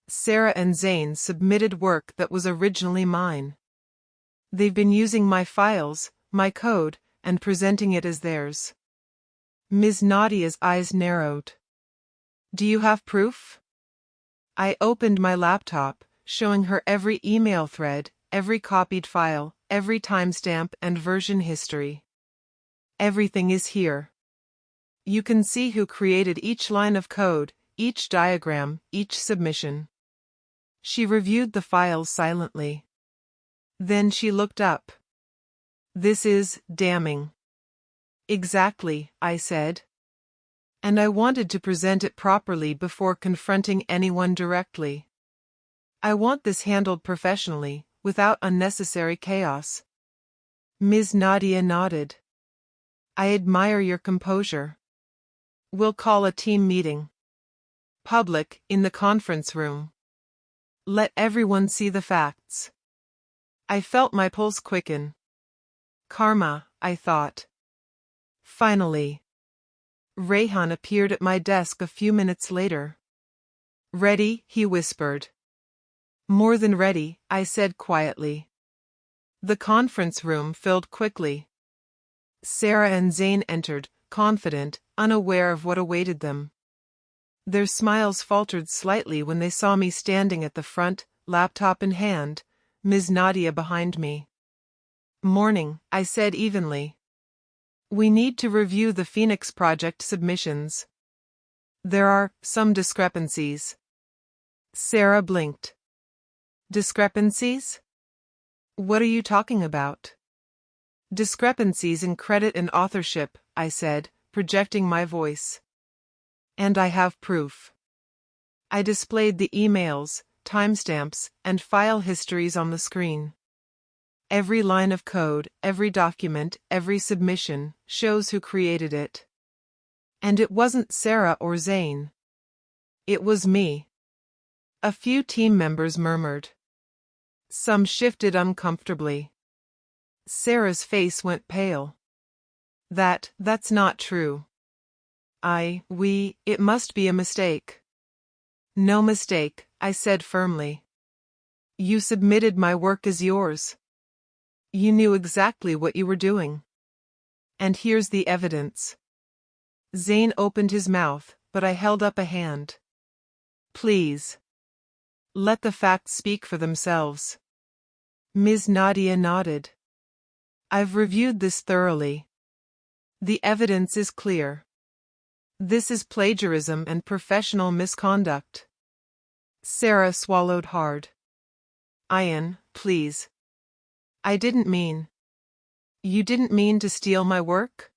Sara and Zayn submitted work that was originally mine. They've been using my files, my code, and presenting it as theirs. Ms. Nadia's eyes narrowed. Do you have proof? I opened my laptop, showing her every email thread, every copied file, every timestamp and version history. Everything is here. You can see who created each line of code, each diagram, each submission. She reviewed the files silently. Then she looked up. This is damning. Exactly, I said. And I wanted to present it properly before confronting anyone directly. I want this handled professionally, without unnecessary chaos. Ms. Nadia nodded. I admire your composure. We'll call a team meeting. Public, in the conference room. Let everyone see the facts. I felt my pulse quicken. Karma, I thought. Finally. Rehan appeared at my desk a few minutes later. Ready, he whispered. More than ready, I said quietly. The conference room filled quickly. Sara and Zayn entered, confident, unaware of what awaited them. Their smiles faltered slightly when they saw me standing at the front, laptop in hand, Ms. Nadia behind me. Morning, I said evenly. We need to review the Phoenix project submissions. There are some discrepancies. Sara blinked. Discrepancies? What are you talking about? Discrepancies in credit and authorship, I said, projecting my voice. And I have proof. I displayed the emails, timestamps, and file histories on the screen. Every line of code, every document, every submission, shows who created it. And it wasn't Sara or Zayn. It was me. A few team members murmured. Some shifted uncomfortably. Sara's face went pale. That's not true. It must be a mistake. No mistake, I said firmly. You submitted my work as yours. You knew exactly what you were doing. And here's the evidence. Zayn opened his mouth, but I held up a hand. Please. Let the facts speak for themselves. Ms. Nadia nodded. I've reviewed this thoroughly. The evidence is clear. This is plagiarism and professional misconduct. Sara swallowed hard. Ayan, please. I didn't mean. You didn't mean to steal my work?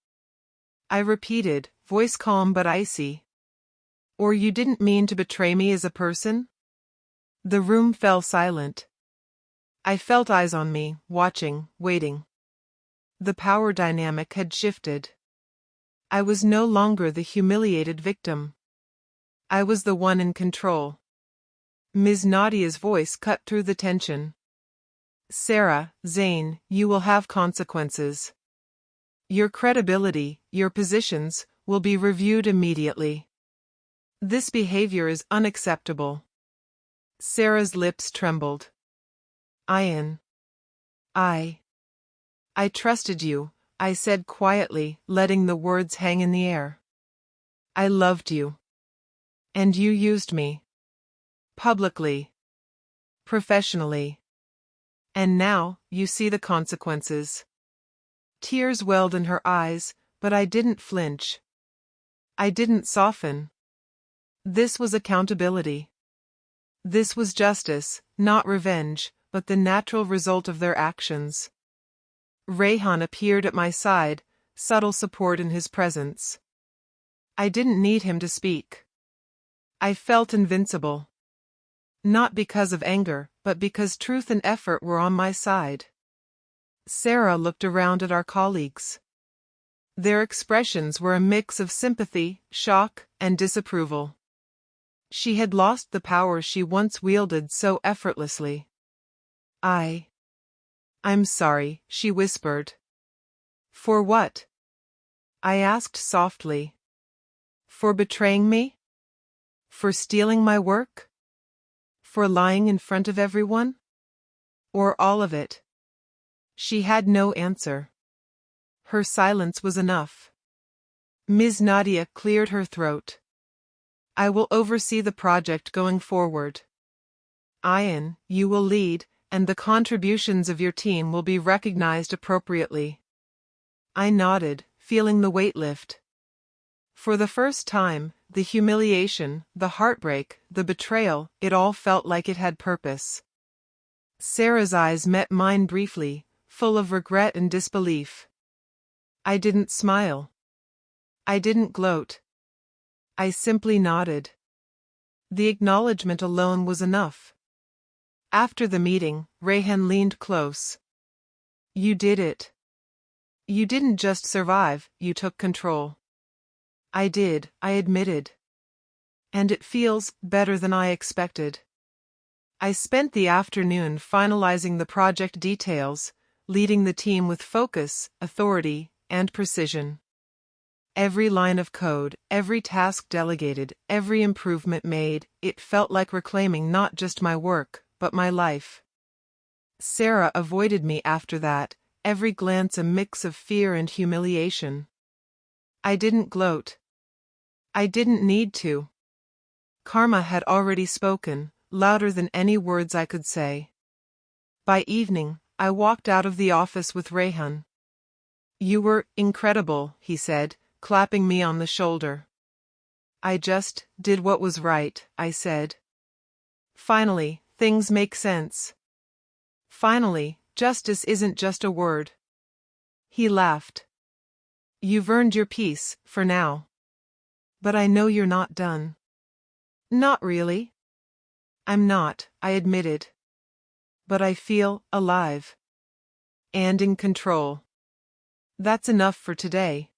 I repeated, voice calm but icy. Or you didn't mean to betray me as a person? The room fell silent. I felt eyes on me, watching, waiting. The power dynamic had shifted. I was no longer the humiliated victim. I was the one in control. Ms. Nadia's voice cut through the tension. Sara, Zayn, you will have consequences. Your credibility, your positions, will be reviewed immediately. This behavior is unacceptable. Sara's lips trembled. Ayan. I trusted you, I said quietly, letting the words hang in the air. I loved you. And you used me. Publicly. Professionally. And now, you see the consequences. Tears welled in her eyes, but I didn't flinch. I didn't soften. This was accountability. This was justice, not revenge, but the natural result of their actions. Rehan appeared at my side, subtle support in his presence. I didn't need him to speak. I felt invincible. Not because of anger, but because truth and effort were on my side. Sara looked around at our colleagues. Their expressions were a mix of sympathy, shock, and disapproval. She had lost the power she once wielded so effortlessly. I'm sorry, she whispered. For what? I asked softly. For betraying me? For stealing my work? For lying in front of everyone? Or all of it? She had no answer. Her silence was enough. Ms. Nadia cleared her throat. I will oversee the project going forward. Ayan, you will lead, and the contributions of your team will be recognized appropriately. I nodded, feeling the weight lift. For the first time, the humiliation, the heartbreak, the betrayal, it all felt like it had purpose. Sara's eyes met mine briefly, full of regret and disbelief. I didn't smile. I didn't gloat. I simply nodded. The acknowledgement alone was enough. After the meeting, Rehan leaned close. You did it. You didn't just survive, you took control. I did, I admitted. And it feels better than I expected. I spent the afternoon finalizing the project details, leading the team with focus, authority, and precision. Every line of code, every task delegated, every improvement made, it felt like reclaiming not just my work, but my life. Sara avoided me after that, every glance a mix of fear and humiliation. I didn't gloat. I didn't need to. Karma had already spoken, louder than any words I could say. By evening, I walked out of the office with Rehan. You were incredible, he said, clapping me on the shoulder. I just did what was right, I said. Finally, things make sense. Finally, justice isn't just a word. He laughed. You've earned your peace, for now. But I know you're not done. Not really. I'm not, I admitted. But I feel alive. And in control. That's enough for today.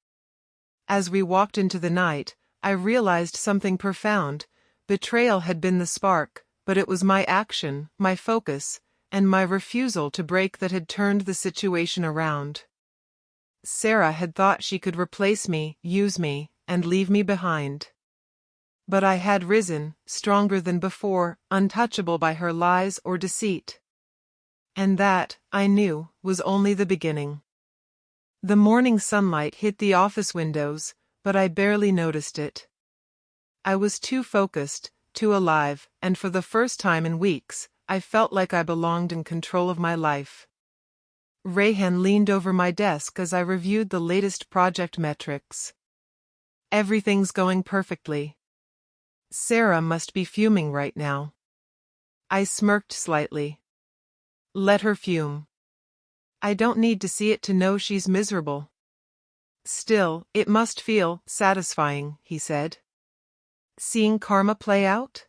As we walked into the night, I realized something profound. Betrayal had been the spark, but it was my action, my focus, and my refusal to break that had turned the situation around. Sara had thought she could replace me, use me, and leave me behind. But I had risen, stronger than before, untouchable by her lies or deceit. And that, I knew, was only the beginning. The morning sunlight hit the office windows, but I barely noticed it. I was too focused, too alive, and for the first time in weeks, I felt like I belonged in control of my life. Rehan leaned over my desk as I reviewed the latest project metrics. Everything's going perfectly. Sara must be fuming right now. I smirked slightly. Let her fume. I don't need to see it to know she's miserable. Still, it must feel satisfying, he said. Seeing karma play out?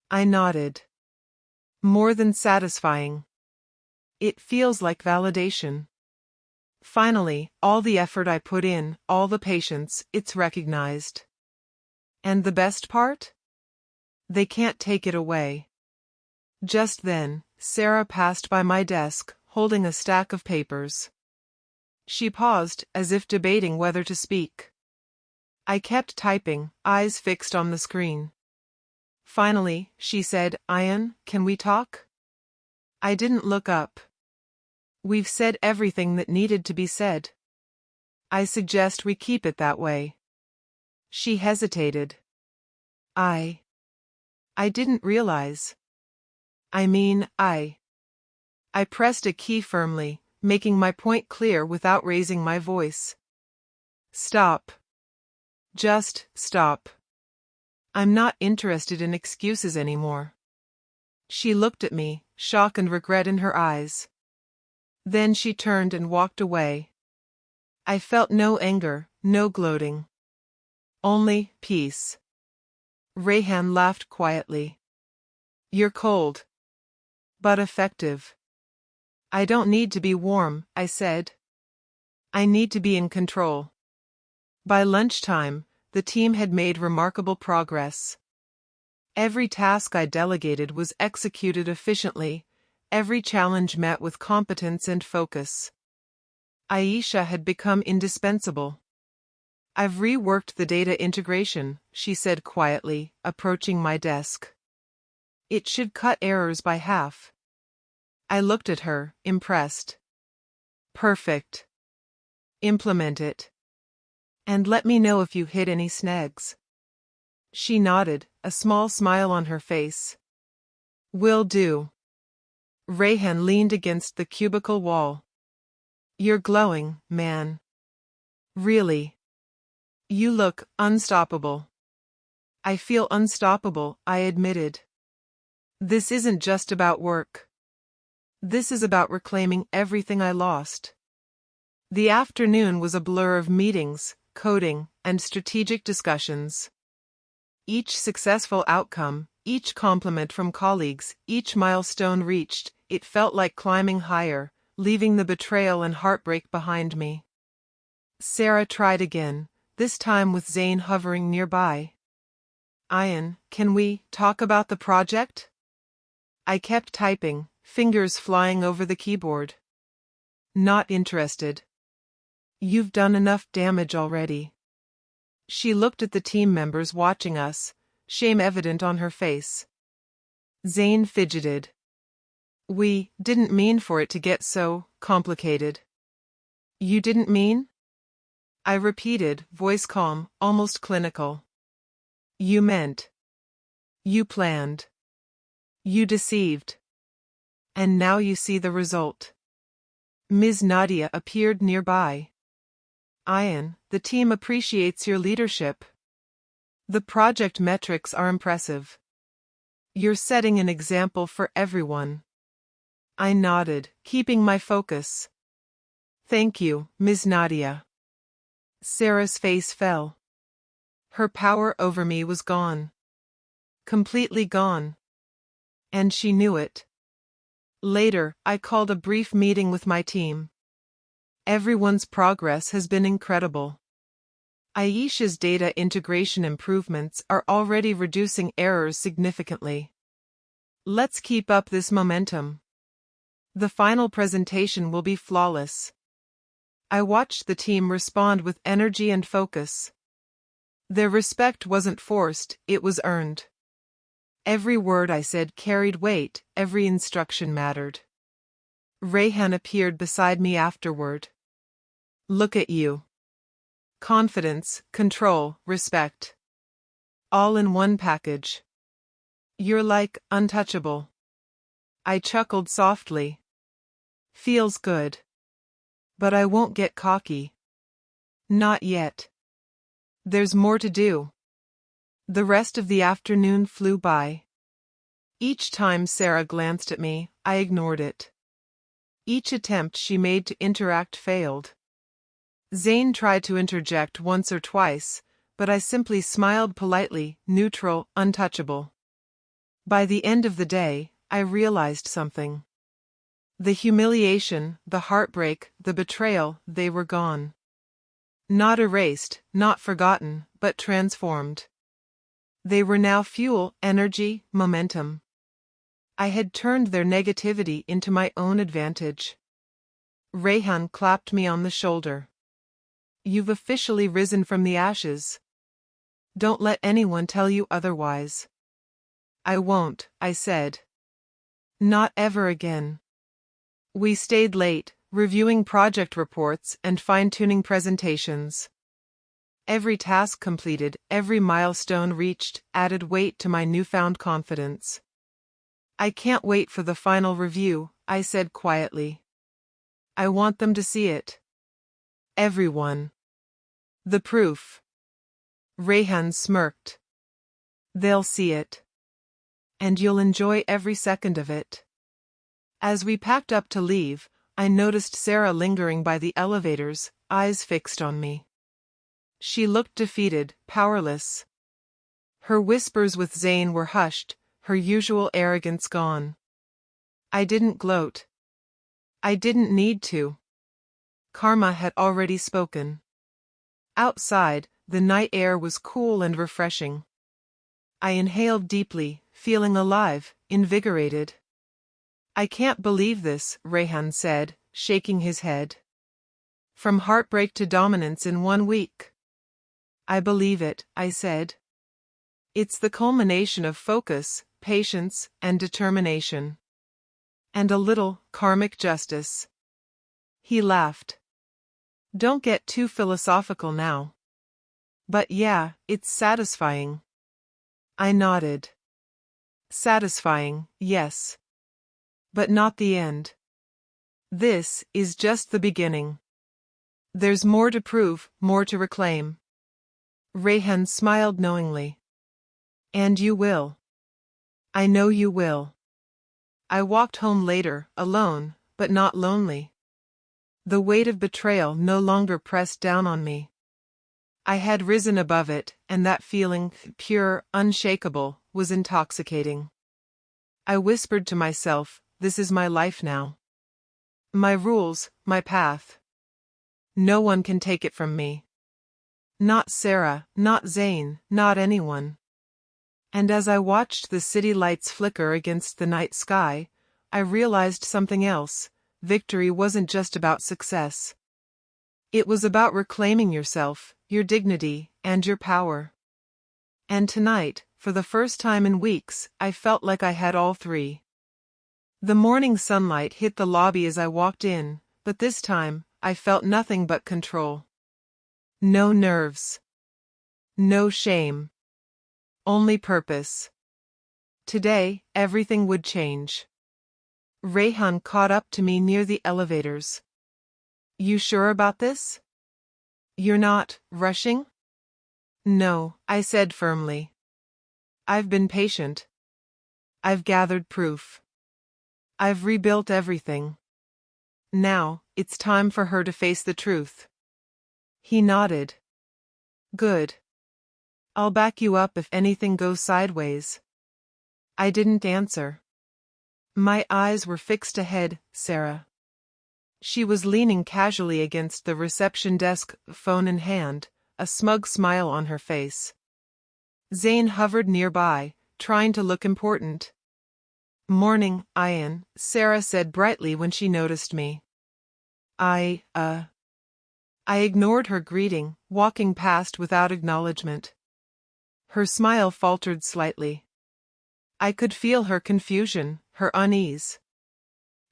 I nodded. More than satisfying. It feels like validation. Finally, all the effort I put in, all the patience, it's recognized. And the best part? They can't take it away. Just then, Sara passed by my desk, holding a stack of papers. She paused, as if debating whether to speak. I kept typing, eyes fixed on the screen. Finally, she said, Ayan, can we talk? I didn't look up. We've said everything that needed to be said. I suggest we keep it that way. She hesitated. I didn't realize. I pressed a key firmly, making my point clear without raising my voice. Stop. Just stop. I'm not interested in excuses anymore. She looked at me, shock and regret in her eyes. Then she turned and walked away. I felt no anger, no gloating. Only peace. Rehan laughed quietly. You're cold. But effective. I don't need to be warm, I said. I need to be in control. By lunchtime, the team had made remarkable progress. Every task I delegated was executed efficiently, every challenge met with competence and focus. Aisha had become indispensable. I've reworked the data integration, she said quietly, approaching my desk. It should cut errors by half. I looked at her, impressed. Perfect. Implement it. And let me know if you hit any snags. She nodded, a small smile on her face. Will do. Rehan leaned against the cubicle wall. You're glowing, man. Really. You look unstoppable. I feel unstoppable, I admitted. This isn't just about work. This is about reclaiming everything I lost. The afternoon was a blur of meetings, coding, and strategic discussions. Each successful outcome, Each compliment from colleagues, each milestone reached, it felt like climbing higher, leaving the betrayal and heartbreak behind me. Sara tried again, this time with Zayn hovering nearby. Ayan, can we talk about the project? I kept typing, fingers flying over the keyboard. Not interested. You've done enough damage already. She looked at the team members watching us, shame evident on her face. Zayn fidgeted. We didn't mean for it to get so complicated. You didn't mean? I repeated, voice calm, almost clinical. You meant. You planned. You deceived. And now you see the result. Ms. Nadia appeared nearby. Ayan, the team appreciates your leadership. The project metrics are impressive. You're setting an example for everyone. I nodded, keeping my focus. Thank you, Ms. Nadia. Sara's face fell. Her power over me was gone. Completely gone. And she knew it. Later, I called a brief meeting with my team. Everyone's progress has been incredible. Aisha's data integration improvements are already reducing errors significantly. Let's keep up this momentum. The final presentation will be flawless. I watched the team respond with energy and focus. Their respect wasn't forced, it was earned. Every word I said carried weight, every instruction mattered. Rehan appeared beside me afterward. Look at you. Confidence, control, respect. All in one package. You're like untouchable. I chuckled softly. Feels good. But I won't get cocky. Not yet. There's more to do. The rest of the afternoon flew by. Each time Sara glanced at me, I ignored it. Each attempt she made to interact failed. Zayn tried to interject once or twice, but I simply smiled politely, neutral, untouchable. By the end of the day, I realized something. The humiliation, the heartbreak, the betrayal, they were gone. Not erased, not forgotten, but transformed. They were now fuel, energy, momentum. I had turned their negativity into my own advantage. Rehan clapped me on the shoulder. You've officially risen from the ashes. Don't let anyone tell you otherwise. I won't, I said. Not ever again. We stayed late, reviewing project reports and fine-tuning presentations. Every task completed, every milestone reached, added weight to my newfound confidence. I can't wait for the final review, I said quietly. I want them to see it. Everyone. The proof. Rehan smirked. They'll see it. And you'll enjoy every second of it. As we packed up to leave, I noticed Sara lingering by the elevators, eyes fixed on me. She looked defeated, powerless. Her whispers with Zayn were hushed, her usual arrogance gone. I didn't gloat. I didn't need to. Karma had already spoken. Outside, the night air was cool and refreshing. I inhaled deeply, feeling alive, invigorated. I can't believe this, Rehan said, shaking his head. From heartbreak to dominance in 1 week. I believe it, I said. It's the culmination of focus, patience, and determination. And a little karmic justice. He laughed. Don't get too philosophical now. But yeah, it's satisfying. I nodded. Satisfying, yes. But not the end. This is just the beginning. There's more to prove, more to reclaim. Rehan smiled knowingly. And you will. I know you will. I walked home later, alone, but not lonely. The weight of betrayal no longer pressed down on me. I had risen above it, and that feeling, pure, unshakable, was intoxicating. I whispered to myself, this is my life now. My rules, my path. No one can take it from me. Not Sara, not Zane, not anyone. And as I watched the city lights flicker against the night sky, I realized something else. Victory wasn't just about success. It was about reclaiming yourself, your dignity, and your power. And tonight, for the first time in weeks, I felt like I had all three. The morning sunlight hit the lobby as I walked in, but this time, I felt nothing but control. No nerves. No shame. Only purpose. Today, everything would change. Rehan caught up to me near the elevators. You sure about this? You're not rushing? No, I said firmly. I've been patient. I've gathered proof. I've rebuilt everything. Now, it's time for her to face the truth. He nodded. Good. I'll back you up if anything goes sideways. I didn't answer. My eyes were fixed ahead, Sara. She was leaning casually against the reception desk, phone in hand, a smug smile on her face. Zane hovered nearby, trying to look important. Morning, Ayan, Sara said brightly when she noticed me. I ignored her greeting, walking past without acknowledgement. Her smile faltered slightly. I could feel her confusion, her unease.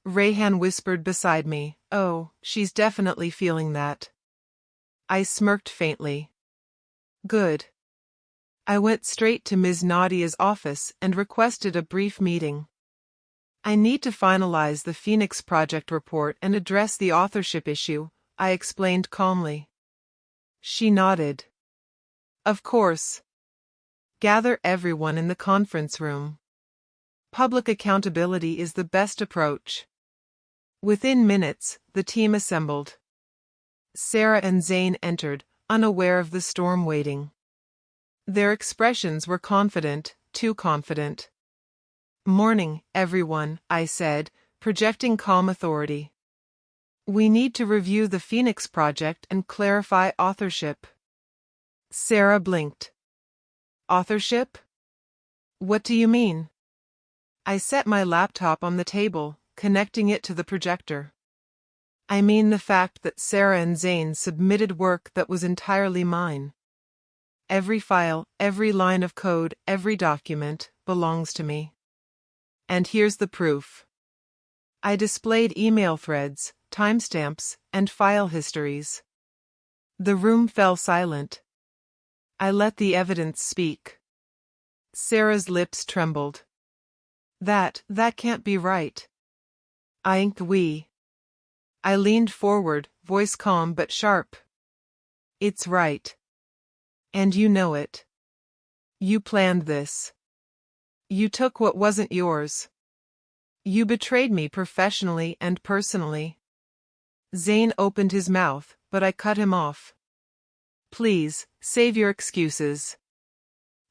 Rehan whispered beside me, oh, she's definitely feeling that. I smirked faintly. Good. I went straight to Ms. Nadia's office and requested a brief meeting. I need to finalize the Phoenix Project report and address the authorship issue, I explained calmly. She nodded. Of course. Gather everyone in the conference room. Public accountability is the best approach. Within minutes, the team assembled. Sara and Zane entered, unaware of the storm waiting. Their expressions were confident, too confident. Morning, everyone, I said, projecting calm authority. We need to review the Phoenix Project and clarify authorship. Sara blinked. Authorship? What do you mean? I set my laptop on the table, connecting it to the projector. I mean the fact that Sara and Zane submitted work that was entirely mine. Every file, every line of code, every document, belongs to me. And here's the proof. I displayed email threads, timestamps, and file histories. The room fell silent. I let the evidence speak. Sara's lips trembled. That can't be right. I leaned forward, voice calm but sharp. It's right. And you know it. You planned this. You took what wasn't yours. You betrayed me professionally and personally. Zane opened his mouth, but I cut him off. Please, save your excuses.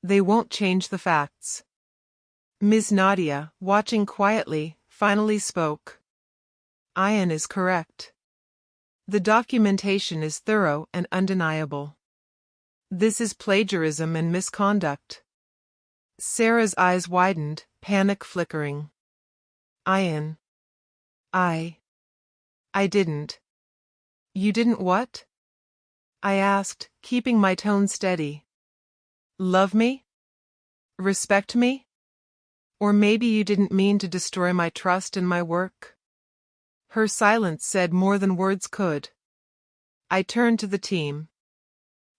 They won't change the facts. Ms. Nadia, watching quietly, finally spoke. Ayan is correct. The documentation is thorough and undeniable. This is plagiarism and misconduct. Sara's eyes widened, panic flickering. Ayan. I didn't. You didn't what? I asked, keeping my tone steady. Love me? Respect me? Or maybe you didn't mean to destroy my trust in my work? Her silence said more than words could. I turned to the team.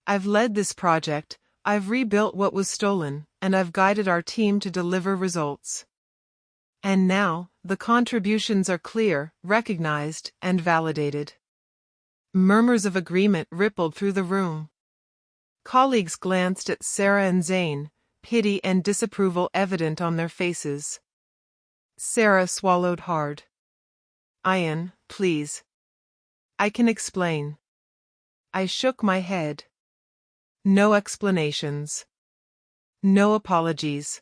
I've led this project, I've rebuilt what was stolen, and I've guided our team to deliver results. And now, the contributions are clear, recognized, and validated. Murmurs of agreement rippled through the room. Colleagues glanced at Sara and Zane, pity and disapproval evident on their faces. Sara swallowed hard. Ayan, please. I can explain. I shook my head. No explanations. No apologies.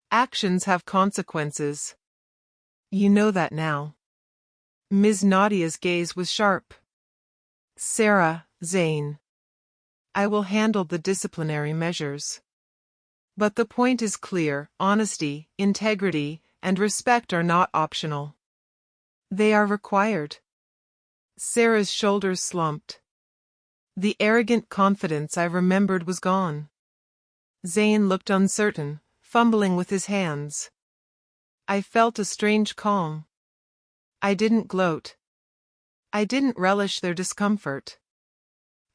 Actions have consequences. You know that now. Ms. Nadia's gaze was sharp. Sara, Zane. I will handle the disciplinary measures. But the point is clear: honesty, integrity, and respect are not optional. They are required. Sarah's shoulders slumped. The arrogant confidence I remembered was gone. Zane looked uncertain, fumbling with his hands. I felt a strange calm. I didn't gloat. I didn't relish their discomfort.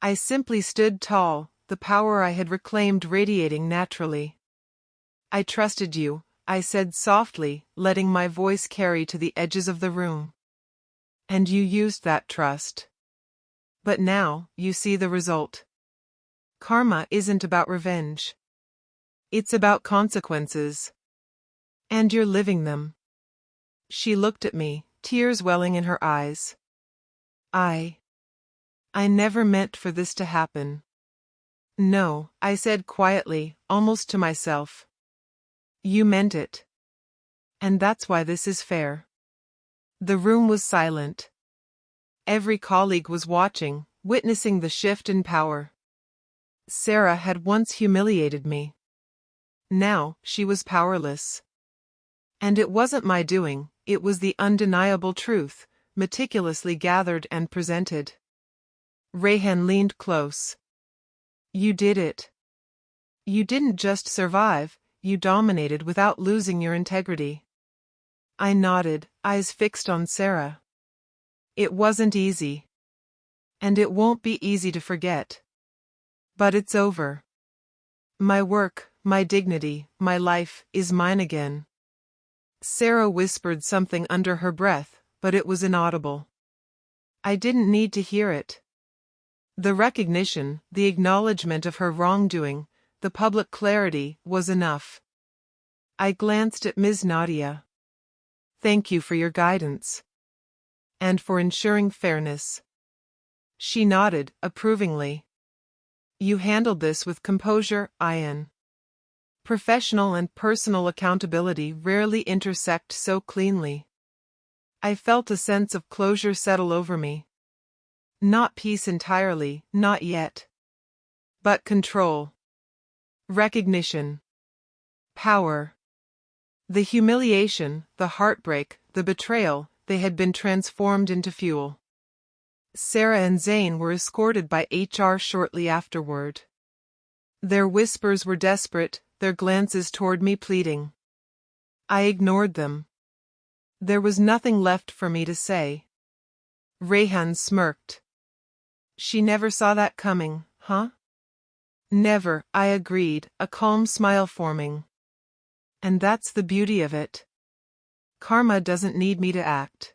I simply stood tall, the power I had reclaimed radiating naturally. I trusted you, I said softly, letting my voice carry to the edges of the room. And you used that trust. But now, you see the result. Karma isn't about revenge. It's about consequences. And you're living them. She looked at me, tears welling in her eyes. I never meant for this to happen. No, I said quietly, almost to myself. You meant it. And that's why this is fair. The room was silent. Every colleague was watching, witnessing the shift in power. Sara had once humiliated me. Now, she was powerless. And it wasn't my doing, it was the undeniable truth, meticulously gathered and presented. Rehan leaned close. You did it. You didn't just survive, you dominated without losing your integrity. I nodded, eyes fixed on Sara. It wasn't easy. And it won't be easy to forget. But it's over. My work, my dignity, my life, is mine again. Sara whispered something under her breath, but it was inaudible. I didn't need to hear it. The recognition, the acknowledgement of her wrongdoing, the public clarity, was enough. I glanced at Ms. Nadia. Thank you for your guidance. And for ensuring fairness. She nodded, approvingly. You handled this with composure, Ayan. Professional and personal accountability rarely intersect so cleanly. I felt a sense of closure settle over me. Not peace entirely, not yet. But control. Recognition. Power. The humiliation, the heartbreak, the betrayal, they had been transformed into fuel. Sara and Zane were escorted by HR shortly afterward. Their whispers were desperate, their glances toward me pleading. I ignored them. There was nothing left for me to say. Rehan smirked. She never saw that coming, huh? Never, I agreed, a calm smile forming. And that's the beauty of it. Karma doesn't need me to act.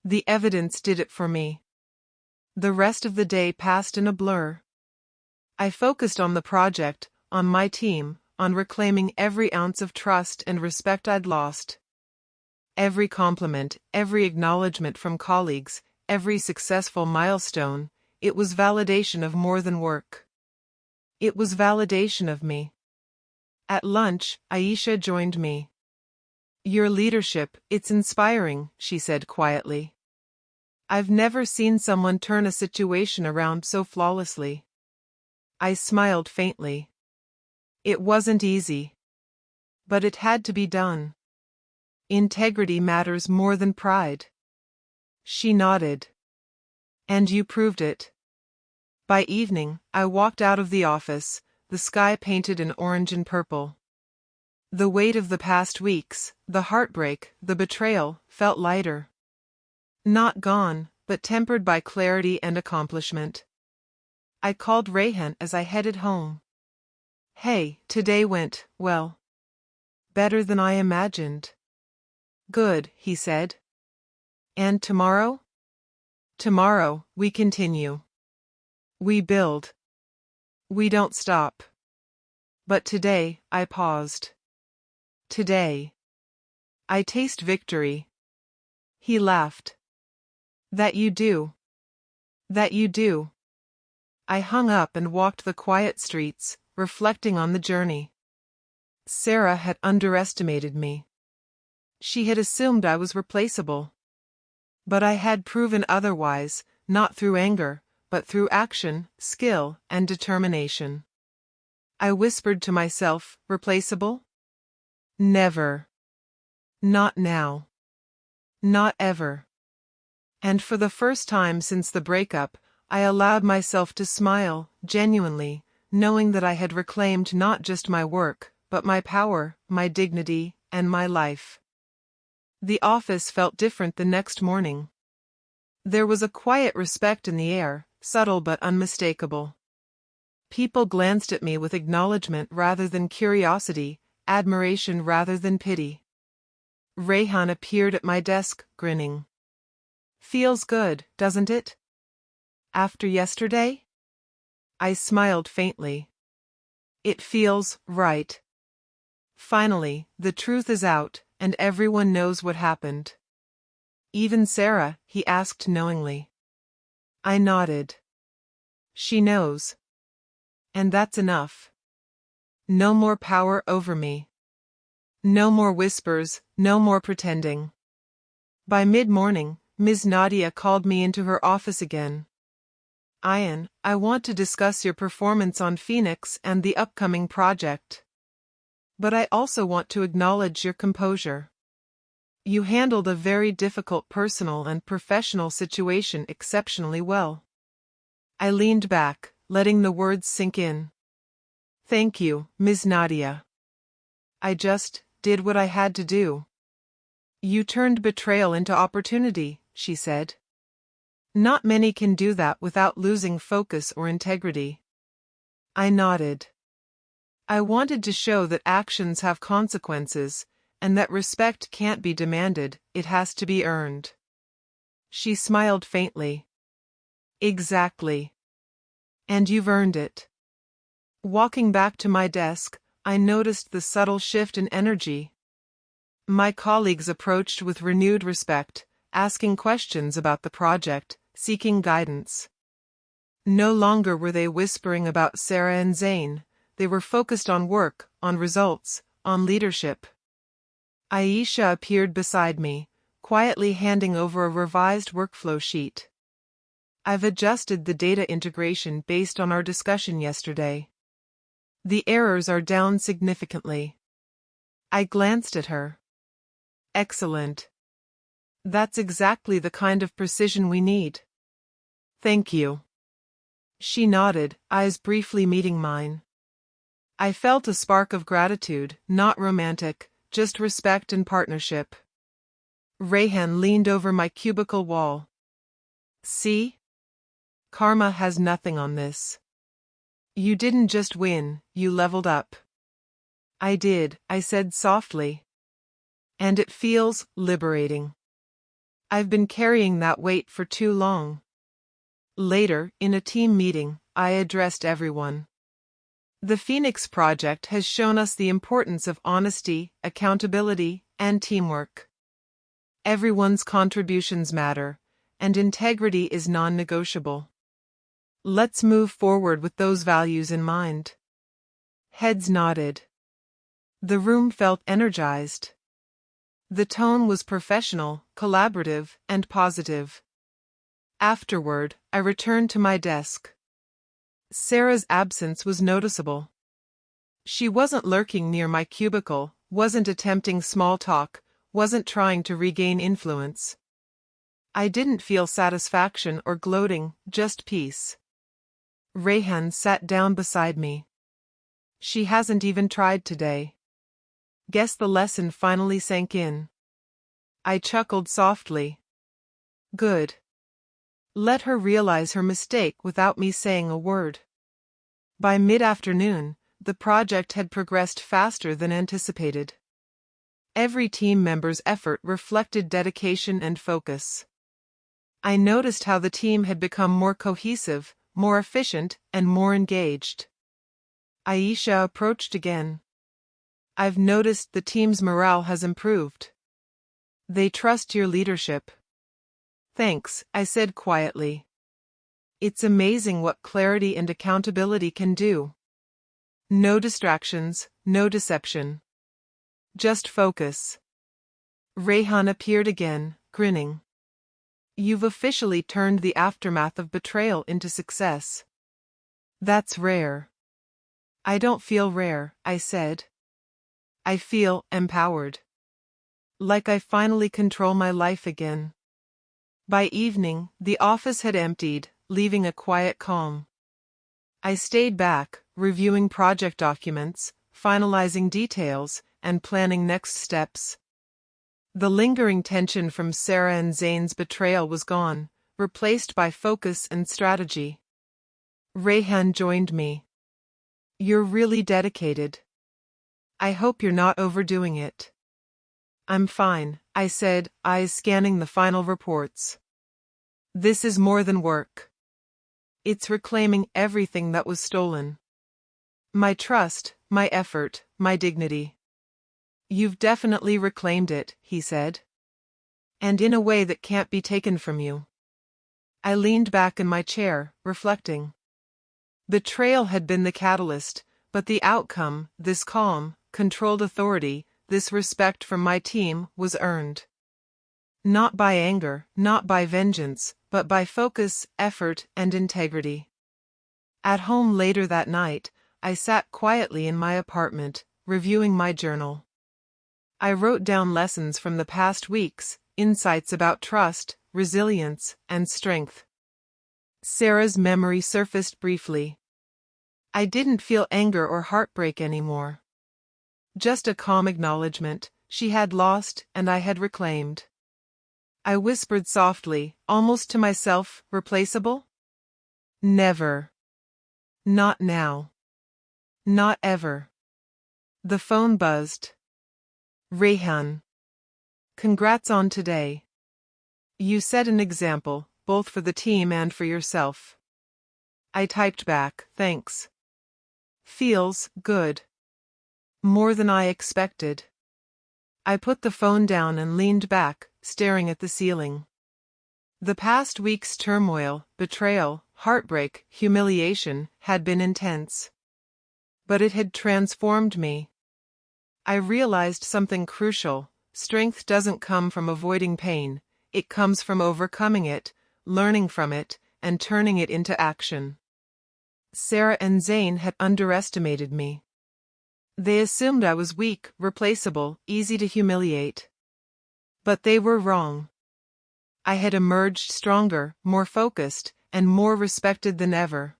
The evidence did it for me. The rest of the day passed in a blur. I focused on the project, on my team, on reclaiming every ounce of trust and respect I'd lost. Every compliment, every acknowledgement from colleagues, every successful milestone, it was validation of more than work. It was validation of me. At lunch, Aisha joined me. Your leadership, it's inspiring, she said quietly. I've never seen someone turn a situation around so flawlessly. I smiled faintly. It wasn't easy. But it had to be done. Integrity matters more than pride. She nodded. And you proved it. By evening, I walked out of the office, the sky painted in orange and purple. The weight of the past weeks, the heartbreak, the betrayal, felt lighter. Not gone, but tempered by clarity and accomplishment. I called Rehan as I headed home. Hey, today went, well, better than I imagined. Good, he said. And tomorrow? Tomorrow, we continue. We build. We don't stop. But today, I paused. Today. I taste victory. He laughed. That you do. That you do. I hung up and walked the quiet streets, reflecting on the journey. Sara had underestimated me. She had assumed I was replaceable. But I had proven otherwise, not through anger, but through action, skill, and determination. I whispered to myself, replaceable? Never. Not now. Not ever. And for the first time since the breakup, I allowed myself to smile, genuinely, knowing that I had reclaimed not just my work, but my power, my dignity, and my life. The office felt different the next morning. There was a quiet respect in the air, subtle but unmistakable. People glanced at me with acknowledgement rather than curiosity, admiration rather than pity. Rehan appeared at my desk, grinning. Feels good, doesn't it? After yesterday? I smiled faintly. It feels right. Finally, the truth is out, and everyone knows what happened. Even Sara, he asked knowingly. I nodded. She knows. And that's enough. No more power over me. No more whispers, no more pretending. By mid-morning, Ms. Nadia called me into her office again. Ayan, I want to discuss your performance on Phoenix and the upcoming project. But I also want to acknowledge your composure. You handled a very difficult personal and professional situation exceptionally well. I leaned back, letting the words sink in. Thank you, Ms. Nadia. I just did what I had to do. You turned betrayal into opportunity, she said. Not many can do that without losing focus or integrity. I nodded. I wanted to show that actions have consequences, and that respect can't be demanded, it has to be earned. She smiled faintly. Exactly. And you've earned it. Walking back to my desk, I noticed the subtle shift in energy. My colleagues approached with renewed respect, asking questions about the project, seeking guidance. No longer were they whispering about Sara and Zayn, they were focused on work, on results, on leadership. Aisha appeared beside me, quietly handing over a revised workflow sheet. I've adjusted the data integration based on our discussion yesterday. The errors are down significantly. I glanced at her. Excellent. That's exactly the kind of precision we need. Thank you. She nodded, eyes briefly meeting mine. I felt a spark of gratitude, not romantic, just respect and partnership. Rehan leaned over my cubicle wall. See? Karma has nothing on this. You didn't just win, you leveled up. I did, I said softly. And it feels liberating. I've been carrying that weight for too long. Later, in a team meeting, I addressed everyone. The Phoenix Project has shown us the importance of honesty, accountability, and teamwork. Everyone's contributions matter, and integrity is non-negotiable. Let's move forward with those values in mind. Heads nodded. The room felt energized. The tone was professional, collaborative, and positive. Afterward, I returned to my desk. Sara's absence was noticeable. She wasn't lurking near my cubicle, wasn't attempting small talk, wasn't trying to regain influence. I didn't feel satisfaction or gloating, just peace. Rehan sat down beside me. She hasn't even tried today. Guess the lesson finally sank in. I chuckled softly. Good. Let her realize her mistake without me saying a word. By mid-afternoon, the project had progressed faster than anticipated. Every team member's effort reflected dedication and focus. I noticed how the team had become more cohesive, more efficient, and more engaged. Aisha approached again. I've noticed the team's morale has improved. They trust your leadership. Thanks, I said quietly. It's amazing what clarity and accountability can do. No distractions, no deception. Just focus. Rehan appeared again, grinning. You've officially turned the aftermath of betrayal into success. That's rare. I don't feel rare, I said. I feel empowered. Like I finally control my life again. By evening, the office had emptied, leaving a quiet calm. I stayed back, reviewing project documents, finalizing details, and planning next steps. The lingering tension from Sara and Zayn's betrayal was gone, replaced by focus and strategy. Rehan joined me. You're really dedicated. I hope you're not overdoing it. I'm fine, I said, eyes scanning the final reports. This is more than work. It's reclaiming everything that was stolen. My trust, my effort, my dignity. You've definitely reclaimed it, he said. And in a way that can't be taken from you. I leaned back in my chair, reflecting. Betrayal had been the catalyst, but the outcome, this calm, controlled authority, this respect from my team, was earned. Not by anger, not by vengeance, but by focus, effort, and integrity. At home later that night, I sat quietly in my apartment, reviewing my journal. I wrote down lessons from the past weeks, insights about trust, resilience, and strength. Sara's memory surfaced briefly. I didn't feel anger or heartbreak anymore. Just a calm acknowledgement, she had lost and I had reclaimed. I whispered softly, almost to myself, replaceable? Never. Not now. Not ever. The phone buzzed. Rehan. Congrats on today. You set an example, both for the team and for yourself. I typed back, thanks. Feels good. More than I expected. I put the phone down and leaned back, staring at the ceiling. The past week's turmoil, betrayal, heartbreak, humiliation, had been intense. But it had transformed me. I realized something crucial. Strength doesn't come from avoiding pain, it comes from overcoming it, learning from it, and turning it into action. Sara and Zayn had underestimated me. They assumed I was weak, replaceable, easy to humiliate. But they were wrong. I had emerged stronger, more focused, and more respected than ever.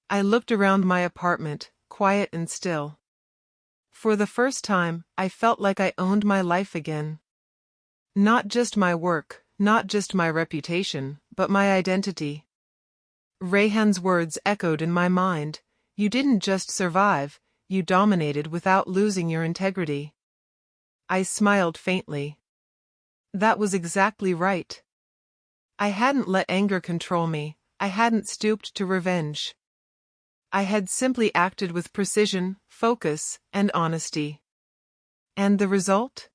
I looked around my apartment, quiet and still. For the first time, I felt like I owned my life again. Not just my work, not just my reputation, but my identity. Rehan's words echoed in my mind. You didn't just survive, you dominated without losing your integrity. I smiled faintly. That was exactly right. I hadn't let anger control me, I hadn't stooped to revenge. I had simply acted with precision, focus, and honesty. And the result?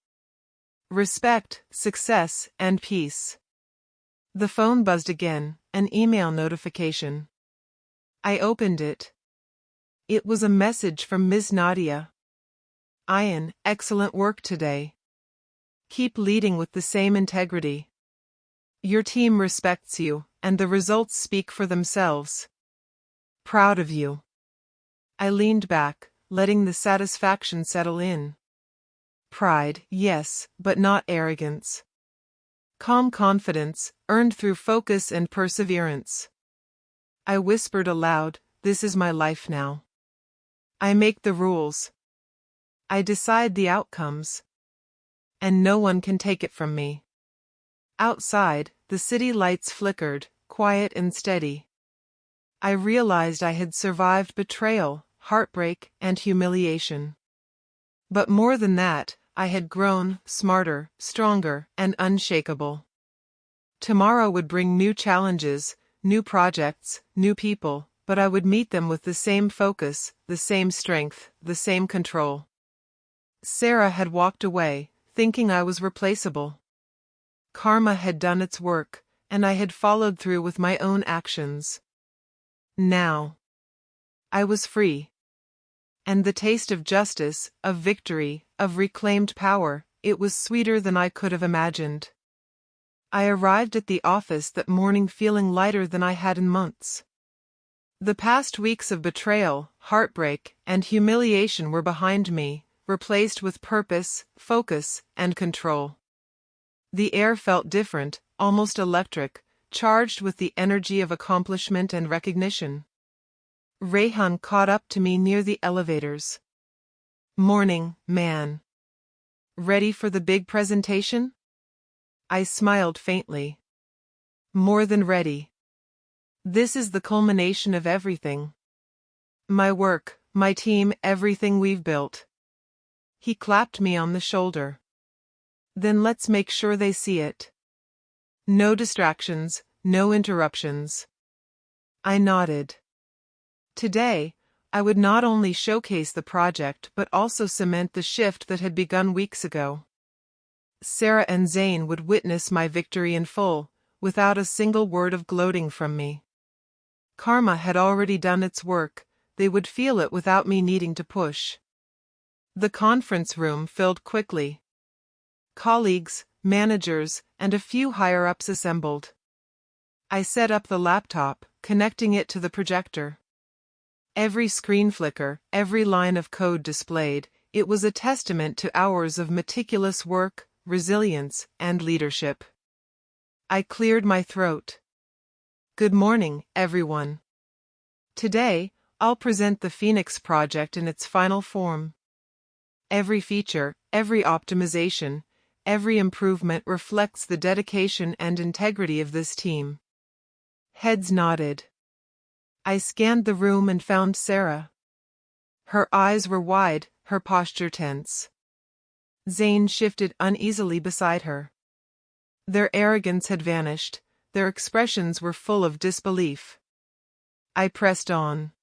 Respect, success, and peace. The phone buzzed again, an email notification. I opened it. It was a message from Ms. Nadia. Ayan, excellent work today. Keep leading with the same integrity. Your team respects you, and the results speak for themselves. Proud of you. I leaned back, letting the satisfaction settle in. Pride, yes, but not arrogance. Calm confidence, earned through focus and perseverance. I whispered aloud, this is my life now. I make the rules. I decide the outcomes. And no one can take it from me. Outside, the city lights flickered, quiet and steady. I realized I had survived betrayal, heartbreak, and humiliation. But more than that, I had grown, smarter, stronger, and unshakable. Tomorrow would bring new challenges, new projects, new people, but I would meet them with the same focus, the same strength, the same control. Sara had walked away, thinking I was replaceable. Karma had done its work, and I had followed through with my own actions. Now, I was free. And the taste of justice, of victory, of reclaimed power, it was sweeter than I could have imagined. I arrived at the office that morning feeling lighter than I had in months. The past weeks of betrayal, heartbreak, and humiliation were behind me, replaced with purpose, focus, and control. The air felt different, almost electric, charged with the energy of accomplishment and recognition. Rehan caught up to me near the elevators. "Morning, man. Ready for the big presentation?" I smiled faintly. "More than ready. This is the culmination of everything. My work, my team, everything we've built." He clapped me on the shoulder. "Then let's make sure they see it. No distractions, no interruptions." I nodded. Today, I would not only showcase the project but also cement the shift that had begun weeks ago. Sara and Zayn would witness my victory in full, without a single word of gloating from me. Karma had already done its work, they would feel it without me needing to push. The conference room filled quickly. Colleagues, managers, and a few higher-ups assembled. I set up the laptop, connecting it to the projector. Every screen flicker, every line of code displayed, it was a testament to hours of meticulous work, resilience, and leadership. I cleared my throat. "Good morning, everyone. Today, I'll present the Phoenix project in its final form. Every feature, every optimization, every improvement reflects the dedication and integrity of this team." Heads nodded. I scanned the room and found Sara. Her eyes were wide, her posture tense. Zayn shifted uneasily beside her. Their arrogance had vanished, their expressions were full of disbelief. I pressed on.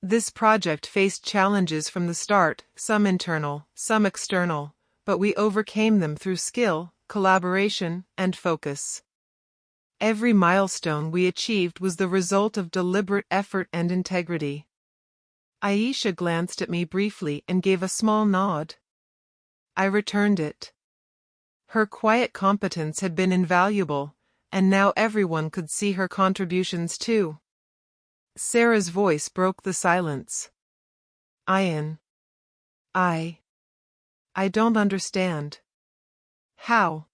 This project faced challenges from the start, some internal, some external, but we overcame them through skill, collaboration, and focus. Every milestone we achieved was the result of deliberate effort and integrity. Aisha glanced at me briefly and gave a small nod. I returned it. Her quiet competence had been invaluable, and now everyone could see her contributions too. Sara's voice broke the silence. "Ayan. I don't understand." "How?"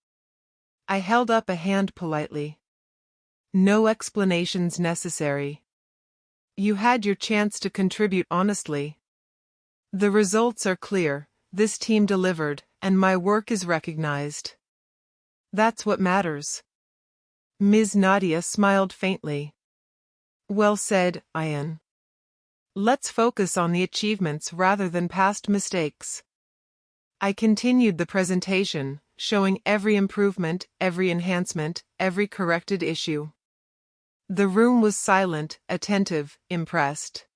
I held up a hand politely. "No explanations necessary. You had your chance to contribute honestly. The results are clear, this team delivered, and my work is recognized. That's what matters." Ms. Nadia smiled faintly. "Well said, Ayan. Let's focus on the achievements rather than past mistakes." I continued the presentation, showing every improvement, every enhancement, every corrected issue. The room was silent, attentive, impressed.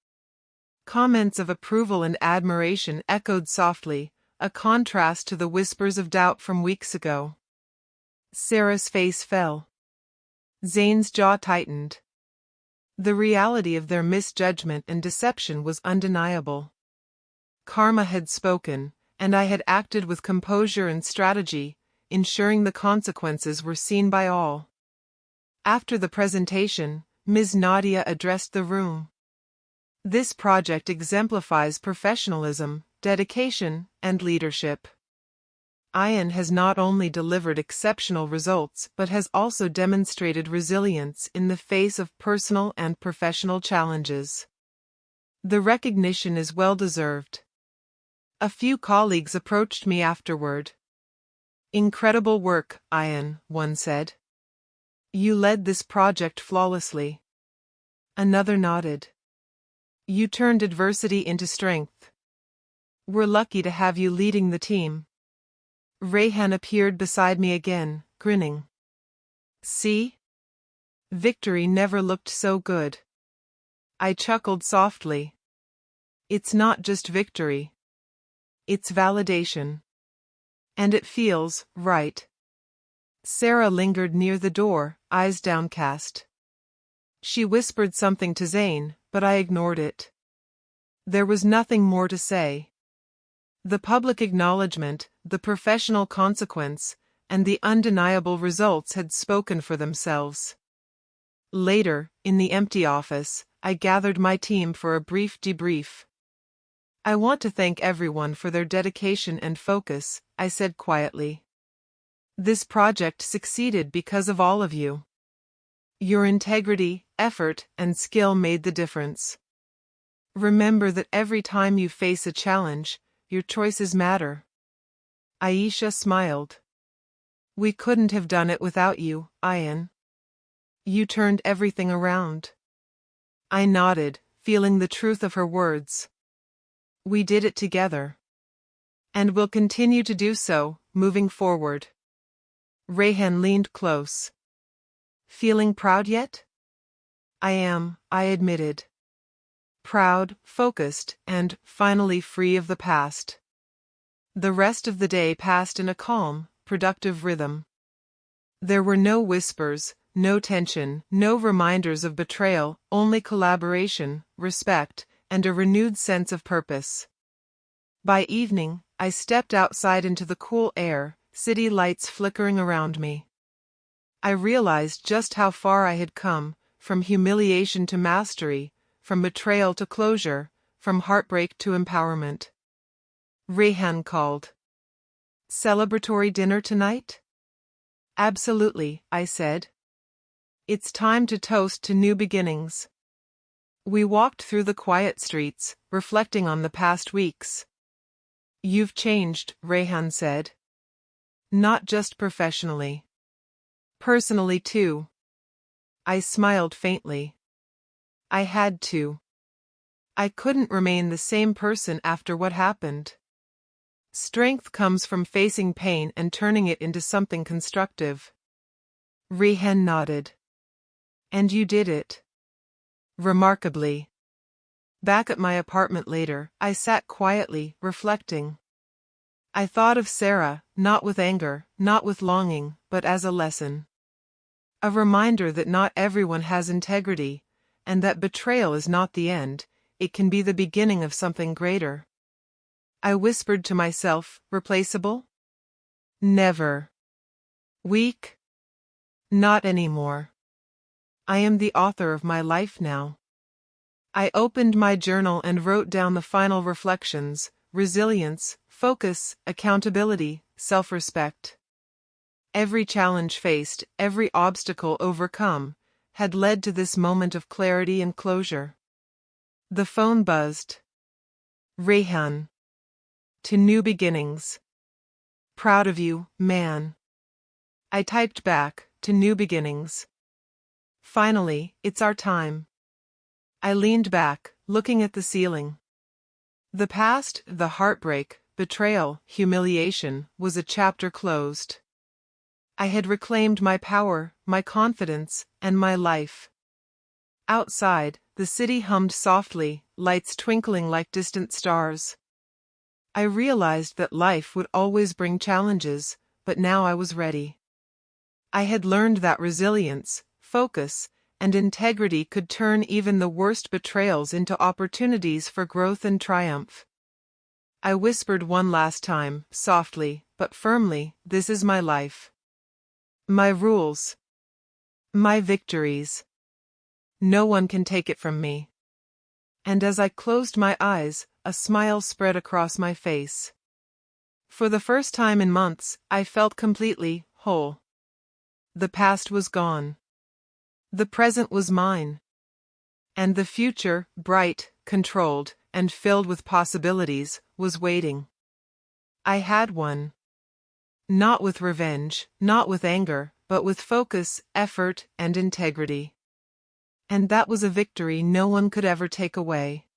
Comments of approval and admiration echoed softly, a contrast to the whispers of doubt from weeks ago. Sara's face fell. Zayn's jaw tightened. The reality of their misjudgment and deception was undeniable. Karma had spoken, and I had acted with composure and strategy, ensuring the consequences were seen by all. After the presentation, Ms. Nadia addressed the room. "This project exemplifies professionalism, dedication, and leadership. Ayan has not only delivered exceptional results but has also demonstrated resilience in the face of personal and professional challenges. The recognition is well-deserved." A few colleagues approached me afterward. "Incredible work, Ayan," one said. "You led this project flawlessly." Another nodded. "You turned adversity into strength. We're lucky to have you leading the team." Rehan appeared beside me again, grinning. "See? Victory never looked so good." I chuckled softly. "It's not just victory. It's validation. And it feels right." Sara lingered near the door, eyes downcast. She whispered something to Zane, but I ignored it. There was nothing more to say. The public acknowledgement, the professional consequence, and the undeniable results had spoken for themselves. Later, in the empty office, I gathered my team for a brief debrief. I want to thank everyone for their dedication and focus, I said quietly. This project succeeded because of all of you. Your integrity, effort, and skill made the difference. Remember that every time you face a challenge, your choices matter. Aisha smiled. We couldn't have done it without you, Ayan. You turned everything around. I nodded, feeling the truth of her words. We did it together. And will continue to do so, moving forward. Rehan leaned close. Feeling proud yet? I am, I admitted. Proud, focused, and, finally free of the past. The rest of the day passed in a calm, productive rhythm. There were no whispers, no tension, no reminders of betrayal, only collaboration, respect, and a renewed sense of purpose. By evening, I stepped outside into the cool air, city lights flickering around me. I realized just how far I had come, from humiliation to mastery, from betrayal to closure, from heartbreak to empowerment. Rehan called. Celebratory dinner tonight? Absolutely, I said. It's time to toast to new beginnings. We walked through the quiet streets, reflecting on the past weeks. You've changed, Rehan said. Not just professionally. Personally too. I smiled faintly. I had to. I couldn't remain the same person after what happened. Strength comes from facing pain and turning it into something constructive. Rehan nodded. And you did it. Remarkably. Back at my apartment later, I sat quietly, reflecting. I thought of Sara, not with anger, not with longing, but as a lesson. A reminder that not everyone has integrity, and that betrayal is not the end, it can be the beginning of something greater. I whispered to myself, replaceable? Never. Weak? Not anymore. I am the author of my life now. I opened my journal and wrote down the final reflections: resilience, focus, accountability, self-respect. Every challenge faced, every obstacle overcome, had led to this moment of clarity and closure. The phone buzzed. Rehan. To new beginnings. Proud of you, man. I typed back, to new beginnings. Finally, it's our time. I leaned back, looking at the ceiling. The past, the heartbreak, betrayal, humiliation, was a chapter closed. I had reclaimed my power, my confidence, and my life. Outside, the city hummed softly, lights twinkling like distant stars. I realized that life would always bring challenges, but now I was ready. I had learned that resilience, focus, and integrity could turn even the worst betrayals into opportunities for growth and triumph. I whispered one last time, softly, but firmly, this is my life. My rules. My victories. No one can take it from me. And as I closed my eyes, a smile spread across my face. For the first time in months, I felt completely whole. The past was gone. The present was mine. And the future, bright, controlled, and filled with possibilities, was waiting. I had one. Not with revenge, not with anger, but with focus, effort, and integrity. And that was a victory no one could ever take away.